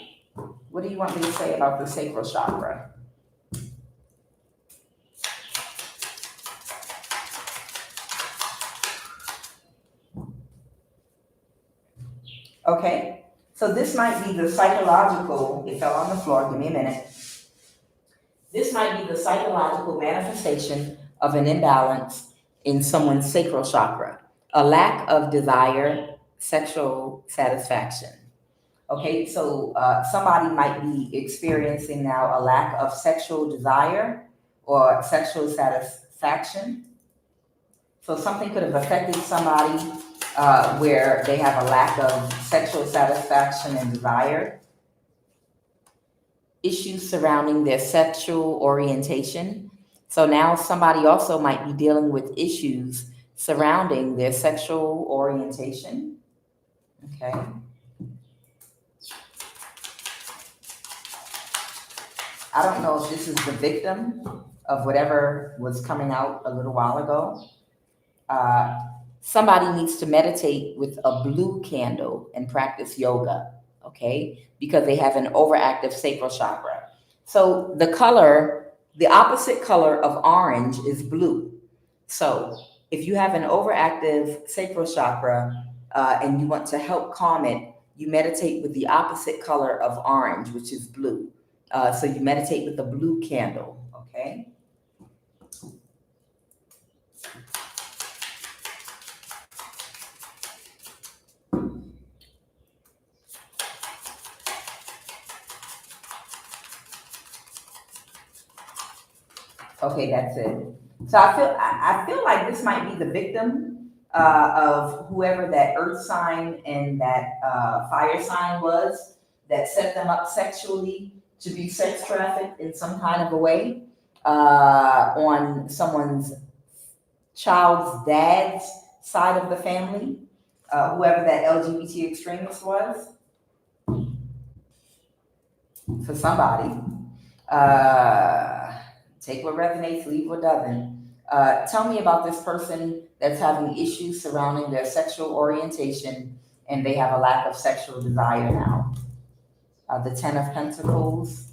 What do you want me to say about the sacral chakra? Okay, so this might be the psychological, it fell on the floor, give me a minute. This might be the psychological manifestation of an imbalance in someone's sacral chakra, a lack of desire, sexual satisfaction. Okay, so somebody might be experiencing now a lack of sexual desire or sexual satisfaction. So something could have affected somebody where they have a lack of sexual satisfaction and desire. Issues surrounding their sexual orientation. So now somebody also might be dealing with issues surrounding their sexual orientation. Okay. I don't know if this is the victim of whatever was coming out a little while ago. Somebody needs to meditate with a blue candle and practice yoga, okay? Because they have an overactive sacral chakra. So the color, the opposite color of orange is blue. So if you have an overactive sacral chakra and you want to help calm it, you meditate with the opposite color of orange, which is blue. So you meditate with the blue candle, okay? Okay, that's it. So I feel like this might be the victim of whoever that earth sign and that fire sign was that set them up sexually to be sex trafficked in some kind of a way on someone's child's dad's side of the family, whoever that LGBT extremist was, for somebody. Take what resonates, leave what doesn't. Tell me about this person that's having issues surrounding their sexual orientation and they have a lack of sexual desire now. The 10 of Pentacles.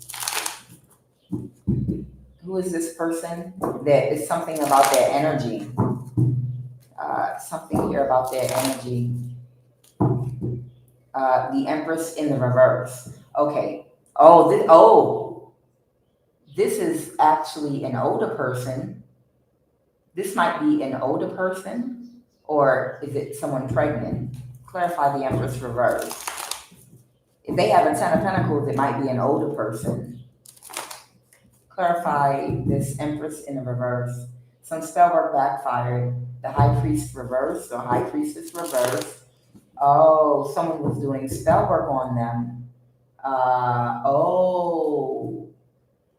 Who is this person? There is something about their energy. Something here about their energy. The Empress in the reverse. Okay. This is actually an older person. This might be an older person, or is it someone pregnant? Clarify the Empress reverse. If they have a 10 of Pentacles, it might be an older person. Clarify this Empress in the reverse. Some spell work backfired. The High Priest reverse, or High Priestess reverse. Oh, someone was doing spell work on them.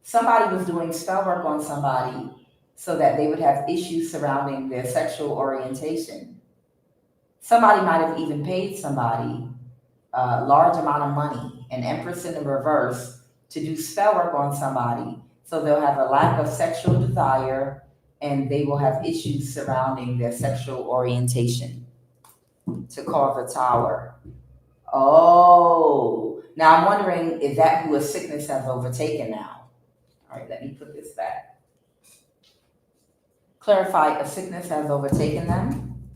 Somebody was doing spell work on somebody so that they would have issues surrounding their sexual orientation. Somebody might have even paid somebody a large amount of money, an Empress in the reverse, to do spell work on somebody so they'll have a lack of sexual desire and they will have issues surrounding their sexual orientation. To call the Tower. Oh, now I'm wondering, is that who a sickness has overtaken now? All right, let me put this back. Clarify, a sickness has overtaken them.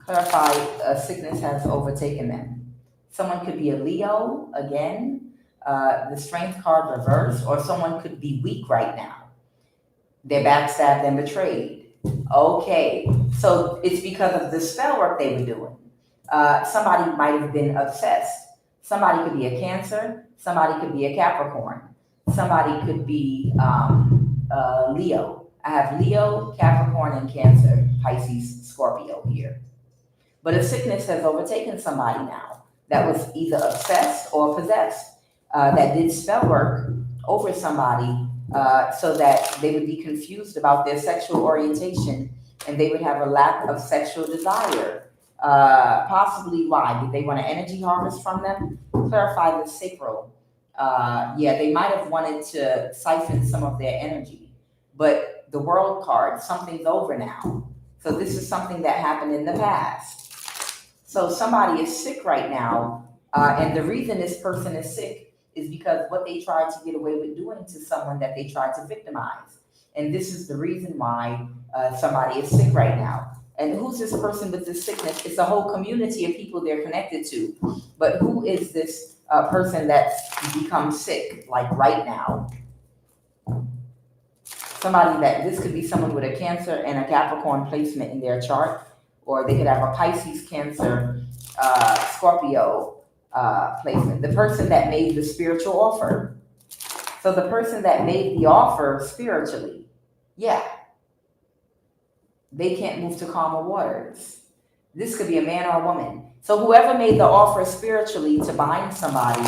Clarify, a sickness has overtaken them. Someone could be a Leo, again, the Strength card reverse, or someone could be weak right now. They're backstabbed and betrayed. Okay, so it's because of the spell work they were doing. Somebody might have been obsessed. Somebody could be a Cancer. Somebody could be a Capricorn. Somebody could be Leo. I have Leo, Capricorn, and Cancer, Pisces, Scorpio here. But a sickness has overtaken somebody now that was either obsessed or possessed, that did spell work over somebody so that they would be confused about their sexual orientation and they would have a lack of sexual desire. Possibly why? Did they want to energy harvest from them? Clarify the sacral. Yeah, they might have wanted to siphon some of their energy, but the world card, something's over now. So this is something that happened in the past. So somebody is sick right now, and the reason this person is sick is because what they tried to get away with doing to someone that they tried to victimize. And this is the reason why somebody is sick right now. And who's this person with this sickness? It's a whole community of people they're connected to. But who is this person that's become sick, like right now? Somebody that, this could be someone with a Cancer and a Capricorn placement in their chart, or they could have a Pisces, Cancer, Scorpio placement. The person that made the spiritual offer. So the person that made the offer spiritually, yeah, they can't move to calmer waters. This could be a man or a woman. So whoever made the offer spiritually to bind somebody,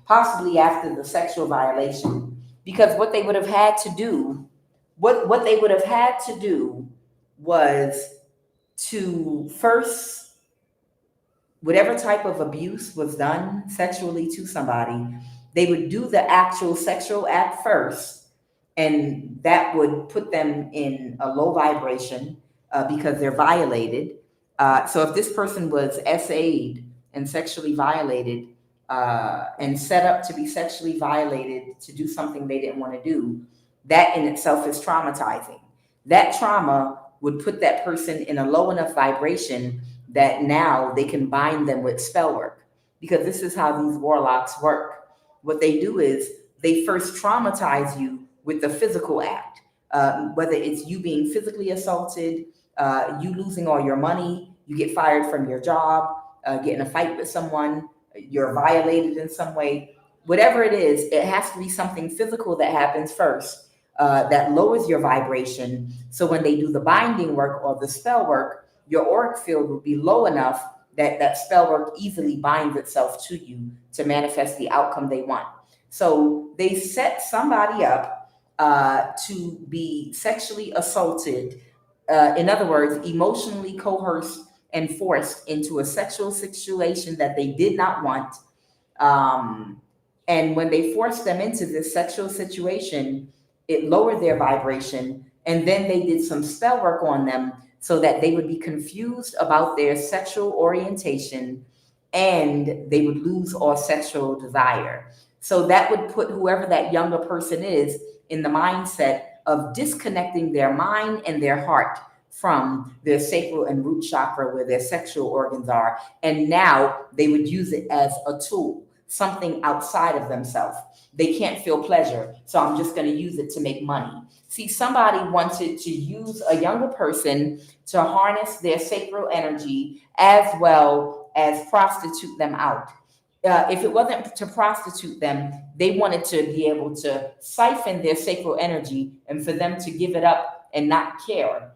possibly after the sexual violation, because what they would have had to do, what they would have had to do was to first, whatever type of abuse was done sexually to somebody, they would do the actual sexual act first, and that would put them in a low vibration because they're violated. So if this person was SA'd and sexually violated and set up to be sexually violated to do something they didn't want to do, that in itself is traumatizing. That trauma would put that person in a low enough vibration that now they can bind them with spell work, because this is how these warlocks work. What they do is they first traumatize you with the physical act, whether it's you being physically assaulted, you losing all your money, you get fired from your job, get in a fight with someone, you're violated in some way. Whatever it is, it has to be something physical that happens first. That lowers your vibration. So when they do the binding work or the spell work, your auric field will be low enough that that spell work easily binds itself to you to manifest the outcome they want. So they set somebody up to be sexually assaulted. In other words, emotionally coerced and forced into a sexual situation that they did not want. And when they forced them into this sexual situation, it lowered their vibration, and then they did some spell work on them so that they would be confused about their sexual orientation and they would lose all sexual desire. So that would put whoever that younger person is in the mindset of disconnecting their mind and their heart from their sacral and root chakra where their sexual organs are. And now they would use it as a tool, something outside of themselves. They can't feel pleasure, so I'm just going to use it to make money. See, somebody wanted to use a younger person to harness their sacral energy as well as prostitute them out. If it wasn't to prostitute them, they wanted to be able to siphon their sacral energy and for them to give it up and not care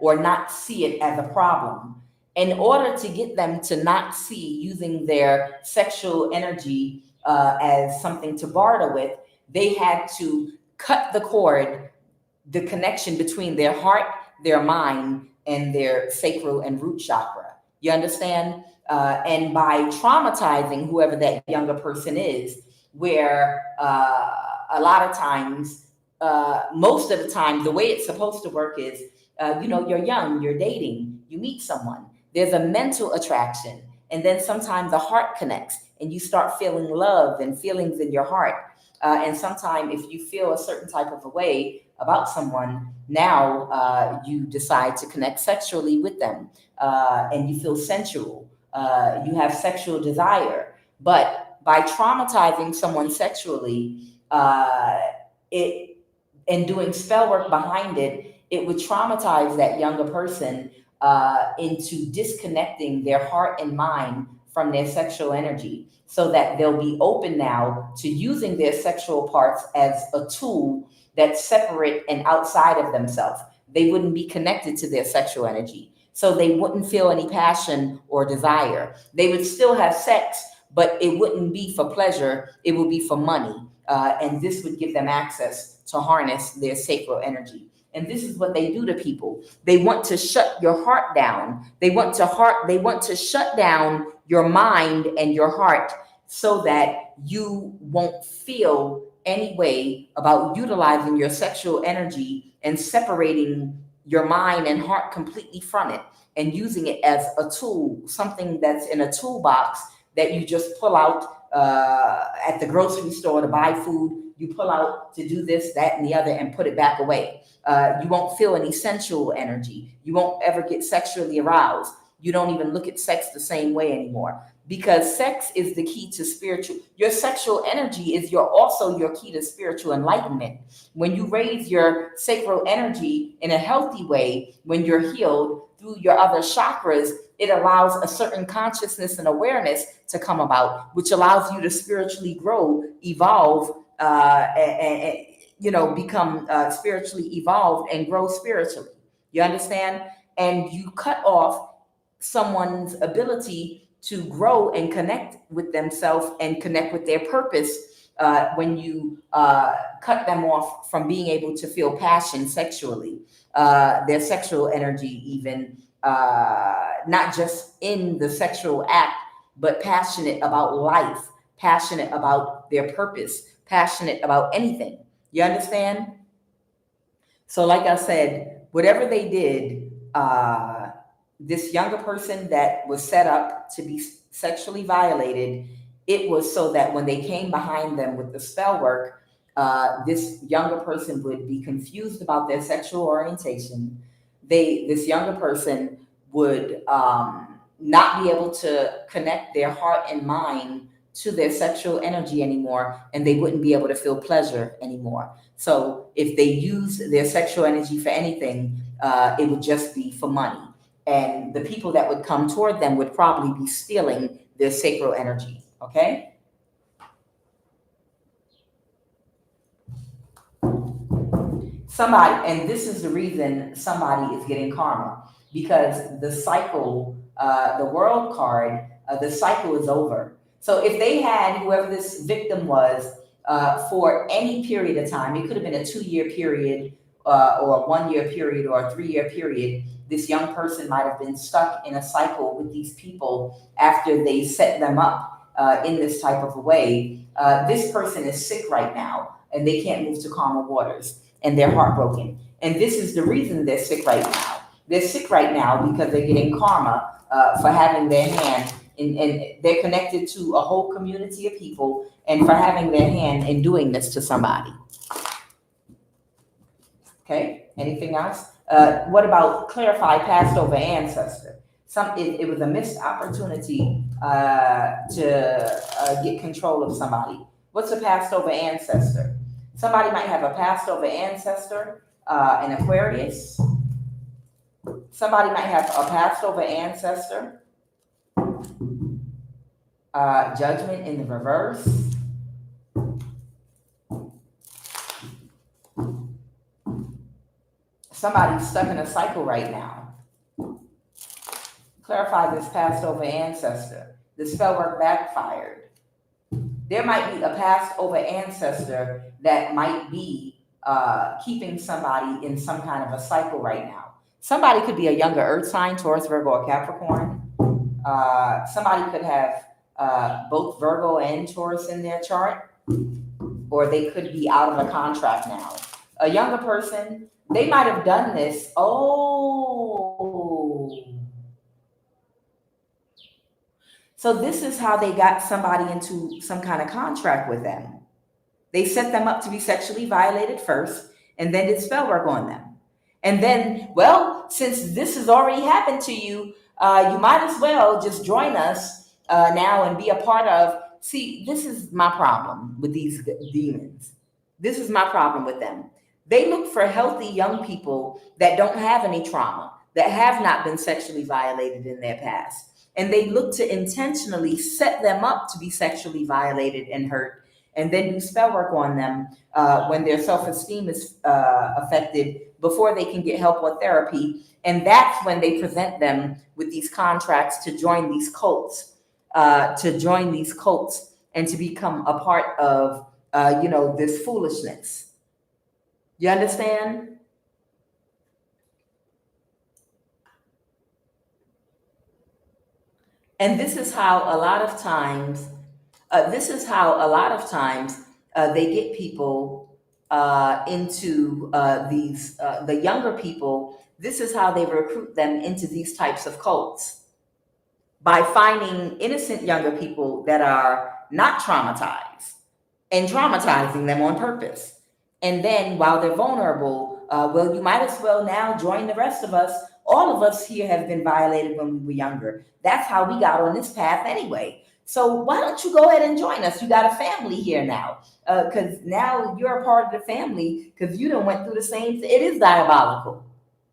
or not see it as a problem. In order to get them to not see using their sexual energy as something to barter with, they had to cut the cord, the connection between their heart, their mind, and their sacral and root chakra. You understand? And by traumatizing whoever that younger person is, where a lot of times, most of the time, the way it's supposed to work is, you're young, you're dating, you meet someone, there's a mental attraction, and then sometimes the heart connects and you start feeling love and feelings in your heart. And sometimes if you feel a certain type of a way about someone, now you decide to connect sexually with them, and you feel sensual. You have sexual desire. But by traumatizing someone sexually, and doing spell work behind it, it would traumatize that younger person into disconnecting their heart and mind from their sexual energy, so that they'll be open now to using their sexual parts as a tool that's separate and outside of themselves. They wouldn't be connected to their sexual energy, so they wouldn't feel any passion or desire. They would still have sex, but it wouldn't be for pleasure, it would be for money. And this would give them access to harness their sacral energy. And this is what they do to people. They want to shut your heart down. They want to shut down your mind and your heart so that you won't feel any way about utilizing your sexual energy and separating your mind and heart completely from it and using it as a tool, something that's in a toolbox that you just pull out at the grocery store to buy food. You pull out to do this, that, and the other, and put it back away. You won't feel any sensual energy. You won't ever get sexually aroused. You don't even look at sex the same way anymore, because sex is the key to spiritual. Your sexual energy is also your key to spiritual enlightenment. When you raise your sacral energy in a healthy way, when you're healed through your other chakras, it allows a certain consciousness and awareness to come about, which allows you to spiritually grow, evolve, and become spiritually evolved and grow spiritually. You understand? And you cut off someone's ability to grow and connect with themselves and connect with their purpose when you cut them off from being able to feel passion sexually, their sexual energy even, not just in the sexual act, but passionate about life, passionate about their purpose, passionate about anything. You understand? So like I said, whatever they did, this younger person that was set up to be sexually violated, it was so that when they came behind them with the spell work, this younger person would be confused about their sexual orientation. This younger person would not be able to connect their heart and mind to their sexual energy anymore, and they wouldn't be able to feel pleasure anymore. So if they use their sexual energy for anything, it would just be for money. And the people that would come toward them would probably be stealing their sacral energy, okay? Somebody, and this is the reason somebody is getting karma, because the cycle, the world card, the cycle is over. So if they had, whoever this victim was, for any period of time, it could have been a 2-year period, or a 1-year period, or a 3-year period, this young person might have been stuck in a cycle with these people after they set them up in this type of a way. This person is sick right now, and they can't move to calmer waters, and they're heartbroken. And this is the reason they're sick right now. They're sick right now because they're getting karma for having their hand, and they're connected to a whole community of people, and for having their hand in doing this to somebody. Okay, anything else? What about clarify passed over ancestor? It was a missed opportunity to get control of somebody. What's a passed over ancestor? Somebody might have a passed over ancestor, in Aquarius. Somebody might have a passed over ancestor, judgment in the reverse. Somebody's stuck in a cycle right now. Clarify this passed over ancestor. The spell work backfired. There might be a passed over ancestor that might be keeping somebody in some kind of a cycle right now. Somebody could be a younger earth sign, Taurus, Virgo, or Capricorn. Somebody could have both Virgo and Taurus in their chart, or they could be out of a contract now. A younger person, they might have done this. So this is how they got somebody into some kind of contract with them. They set them up to be sexually violated first, and then did spell work on them. And then, well, since this has already happened to you, you might as well just join us now and be a part of. See, this is my problem with these demons. This is my problem with them. They look for healthy young people that don't have any trauma, that have not been sexually violated in their past. And they look to intentionally set them up to be sexually violated and hurt, and then do spell work on them when their self-esteem is affected before they can get help or therapy. And that's when they present them with these contracts to join these cults, and to become a part of, this foolishness. You understand? And this is how a lot of times, they get people into these, the younger people, this is how they recruit them into these types of cults, by finding innocent younger people that are not traumatized and traumatizing them on purpose. And then while they're vulnerable, well, you might as well now join the rest of us. All of us here have been violated when we were younger. That's how we got on this path anyway. So why don't you go ahead and join us? You got a family here now, because now you're a part of the family because you done went through the same thing. It is diabolical.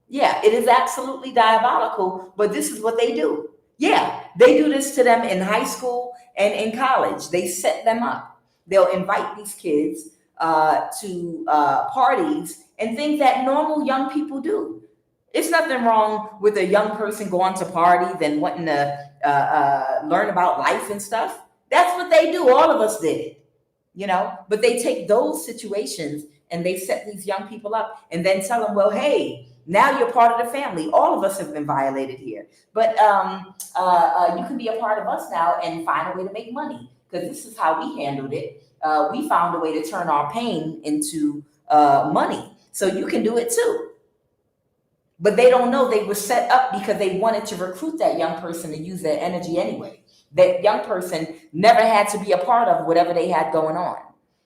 Yeah, it is absolutely diabolical, but this is what they do. Yeah, they do this to them in high school and in college. They set them up. They'll invite these kids to parties and things that normal young people do. It's nothing wrong with a young person going to parties and wanting to learn about life and stuff. That's what they do. All of us did it, you know. But they take those situations and they set these young people up and then tell them, well, hey, now you're part of the family. All of us have been violated here. But you can be a part of us now and find a way to make money, because this is how we handled it. We found a way to turn our pain into money. So you can do it too. But they don't know they were set up because they wanted to recruit that young person to use their energy anyway. That young person never had to be a part of whatever they had going on.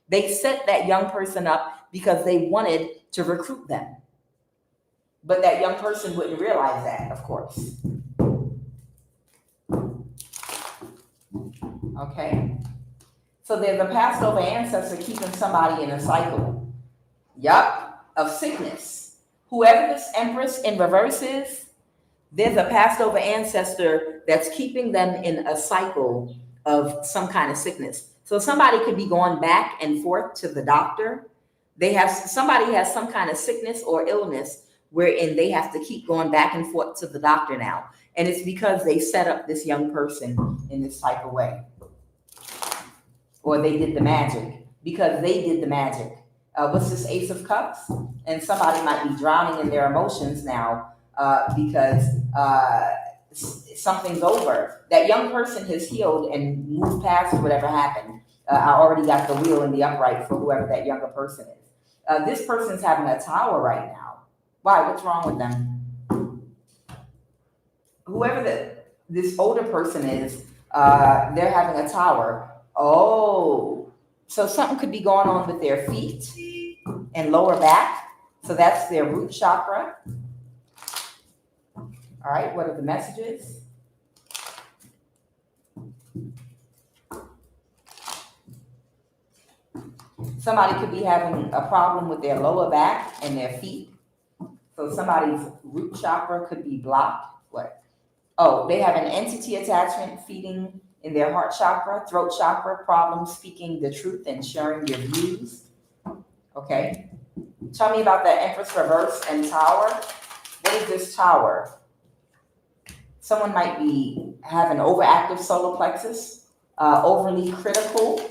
They set that young person up because they wanted to recruit them. But that young person wouldn't realize that, of course. Okay? So there's a passed over ancestor keeping somebody in a cycle. Yup, of sickness. Whoever this Empress in reverse is, there's a passed over ancestor that's keeping them in a cycle of some kind of sickness. So somebody could be going back and forth to the doctor. Somebody has some kind of sickness or illness wherein they have to keep going back and forth to the doctor now. And it's because they set up this young person in this type of way. Or they did the magic, because they did the magic. What's this Ace of Cups? And somebody might be drowning in their emotions now because something's over. That young person has healed and moved past whatever happened. I already got the wheel in the upright for whoever that younger person is. This person's having a tower right now. Why? What's wrong with them? Whoever this older person is, they're having a tower. Oh, so something could be going on with their feet and lower back. So that's their root chakra. All right, what are the messages? Somebody could be having a problem with their lower back and their feet. So somebody's root chakra could be blocked. What? Oh, they have an entity attachment feeding in their heart chakra, throat chakra, problems speaking the truth and sharing your views. Okay. Tell me about that Empress reverse and tower. What is this tower? Someone might be having overactive solar plexus, overly critical.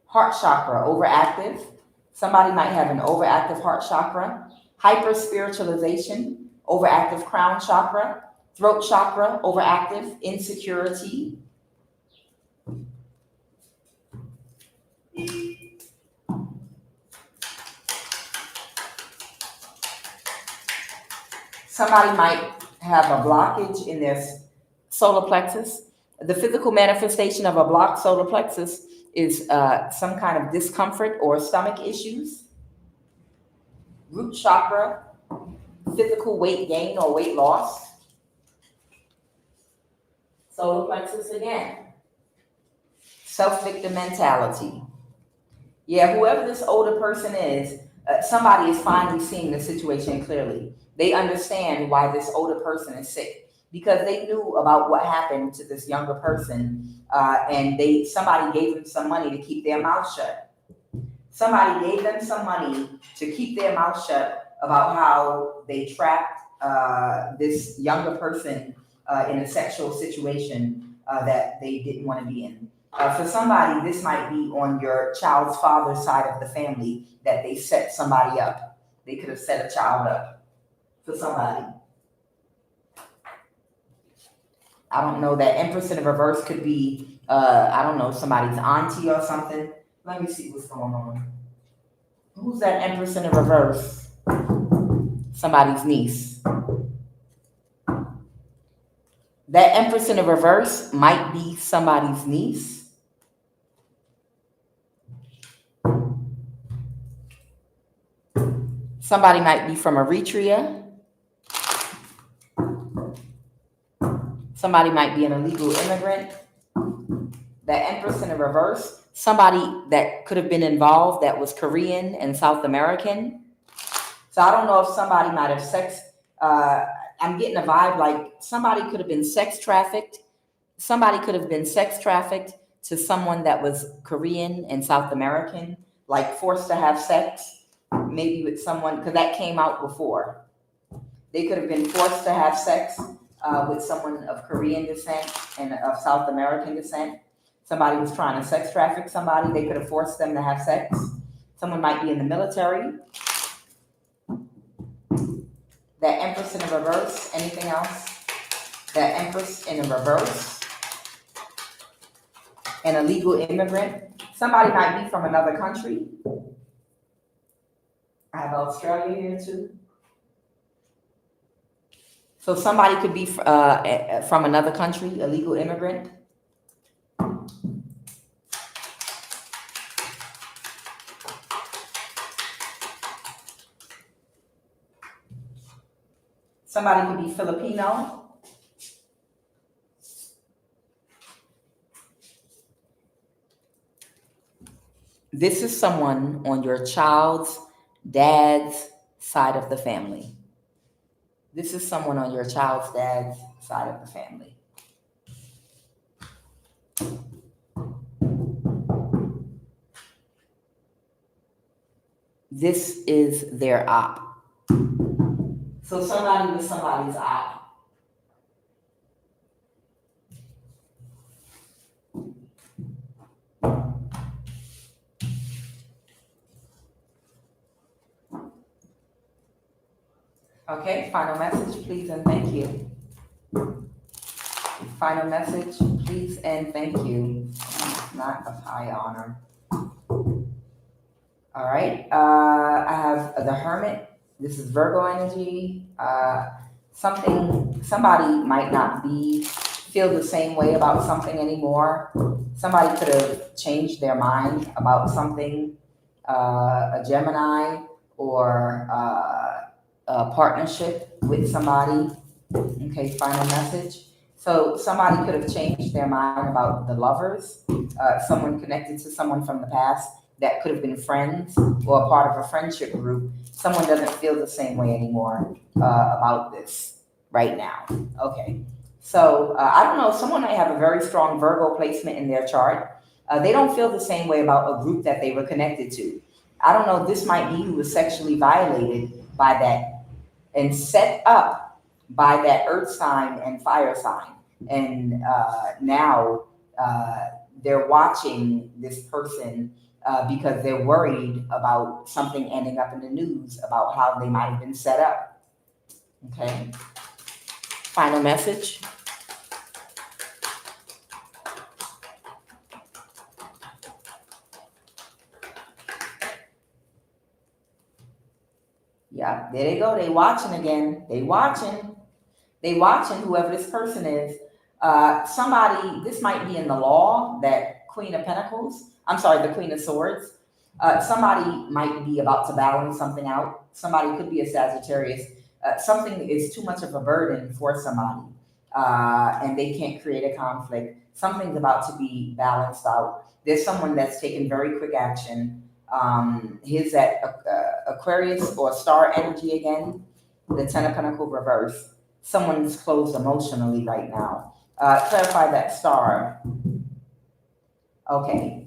Heart chakra, overactive. Somebody might have an overactive heart chakra. Hyper spiritualization, overactive crown chakra. Throat chakra, overactive. Insecurity. Somebody might have a blockage in their solar plexus. The physical manifestation of a blocked solar plexus is some kind of discomfort or stomach issues. Root chakra, physical weight gain or weight loss. Solar plexus again. Self-victim mentality. Yeah, whoever this older person is, somebody is finally seeing the situation clearly. They understand why this older person is sick, because they knew about what happened to this younger person, and somebody gave them some money to keep their mouth shut. Somebody gave them some money to keep their mouth shut about how they trapped this younger person in a sexual situation that they didn't want to be in. For somebody, this might be on your child's father's side of the family, that they set somebody up. They could have set a child up for somebody. I don't know, that Empress in the reverse could be, I don't know, somebody's auntie or something. Let me see what's going on. Who's that Empress in the reverse? Somebody's niece. That Empress in the reverse might be somebody's niece. Somebody might be from Eritrea. Somebody might be an illegal immigrant. That Empress in the reverse, somebody that could have been involved that was Korean and South American. So I don't know if somebody might have I'm getting a vibe like somebody could have been sex trafficked. Somebody could have been sex trafficked to someone that was Korean and South American, like forced to have sex, maybe with someone, because that came out before. They could have been forced to have sex with someone of Korean descent and of South American descent. Somebody was trying to sex traffic somebody. They could have forced them to have sex. Someone might be in the military. That Empress in the reverse. Anything else? That Empress in the reverse. An illegal immigrant. Somebody might be from another country. I have Australia here too. So somebody could be from another country, illegal immigrant. Somebody could be Filipino. This is someone on your child's dad's side of the family. This is someone on your child's dad's side of the family. This is their op. So somebody was somebody's op. Okay, final message, please and thank you. Final message, please and thank you. Not of high honor. All right, I have the Hermit. This is Virgo energy. Somebody might not feel the same way about something anymore. Somebody could have changed their mind about something. A Gemini or a partnership with somebody. Okay, final message. So somebody could have changed their mind about the Lovers. Someone connected to someone from the past that could have been friends or a part of a friendship group. Someone doesn't feel the same way anymore about this right now. Okay, so I don't know, someone might have a very strong Virgo placement in their chart. They don't feel the same way about a group that they were connected to. I don't know, this might be who was sexually violated by that and set up by that earth sign and fire sign. And now they're watching this person because they're worried about something ending up in the news about how they might have been set up. Okay. Final message. Yeah, there they go. They watching again. They watching whoever this person is. Somebody, this might be in the law, that Queen of Pentacles. I'm sorry, the Queen of Swords. Somebody might be about to balance something out. Somebody could be a Sagittarius. Something is too much of a burden for somebody, and they can't create a conflict. Something's about to be balanced out. There's someone that's taking very quick action. Here's that Aquarius or star energy again, the Ten of Pentacles reverse. Someone's closed emotionally right now. Clarify that star. Okay.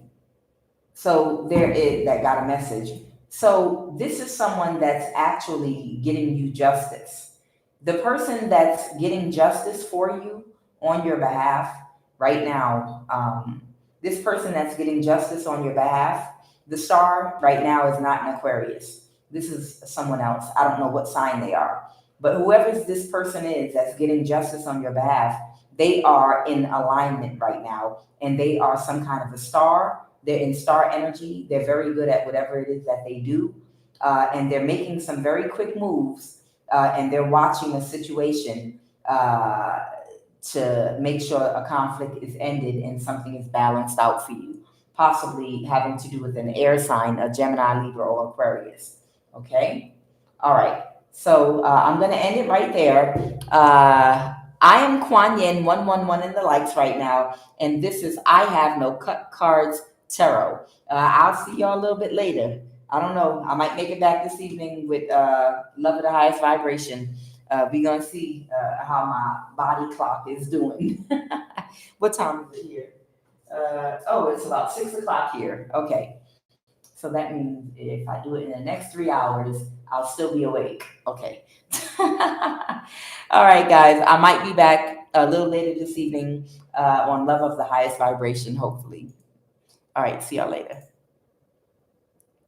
So there is, that got a message. So this is someone that's actually getting you justice. The person that's getting justice for you on your behalf right now, this person that's getting justice on your behalf, the star right now is not an Aquarius. This is someone else. I don't know what sign they are. But whoever this person is that's getting justice on your behalf, they are in alignment right now, and they are some kind of a star. They're in star energy. They're very good at whatever it is that they do, and they're making some very quick moves, and they're watching a situation to make sure a conflict is ended and something is balanced out for you, possibly having to do with an air sign, a Gemini, Libra, or Aquarius. Okay? All right. So I'm going to end it right there. I am Kuan Yin 111 in the likes right now, and this is I Have No Cut Cards Tarot. I'll see y'all a little bit later. I don't know. I might make it back this evening with Love of the Highest Vibration. We're going to see how my body clock is doing. What time is it here? It's about 6 o'clock here. Okay. So that means if I do it in the next 3 hours, I'll still be awake. Okay. All right, guys. I might be back a little later this evening on Love of the Highest Vibration, hopefully. All right. See y'all later.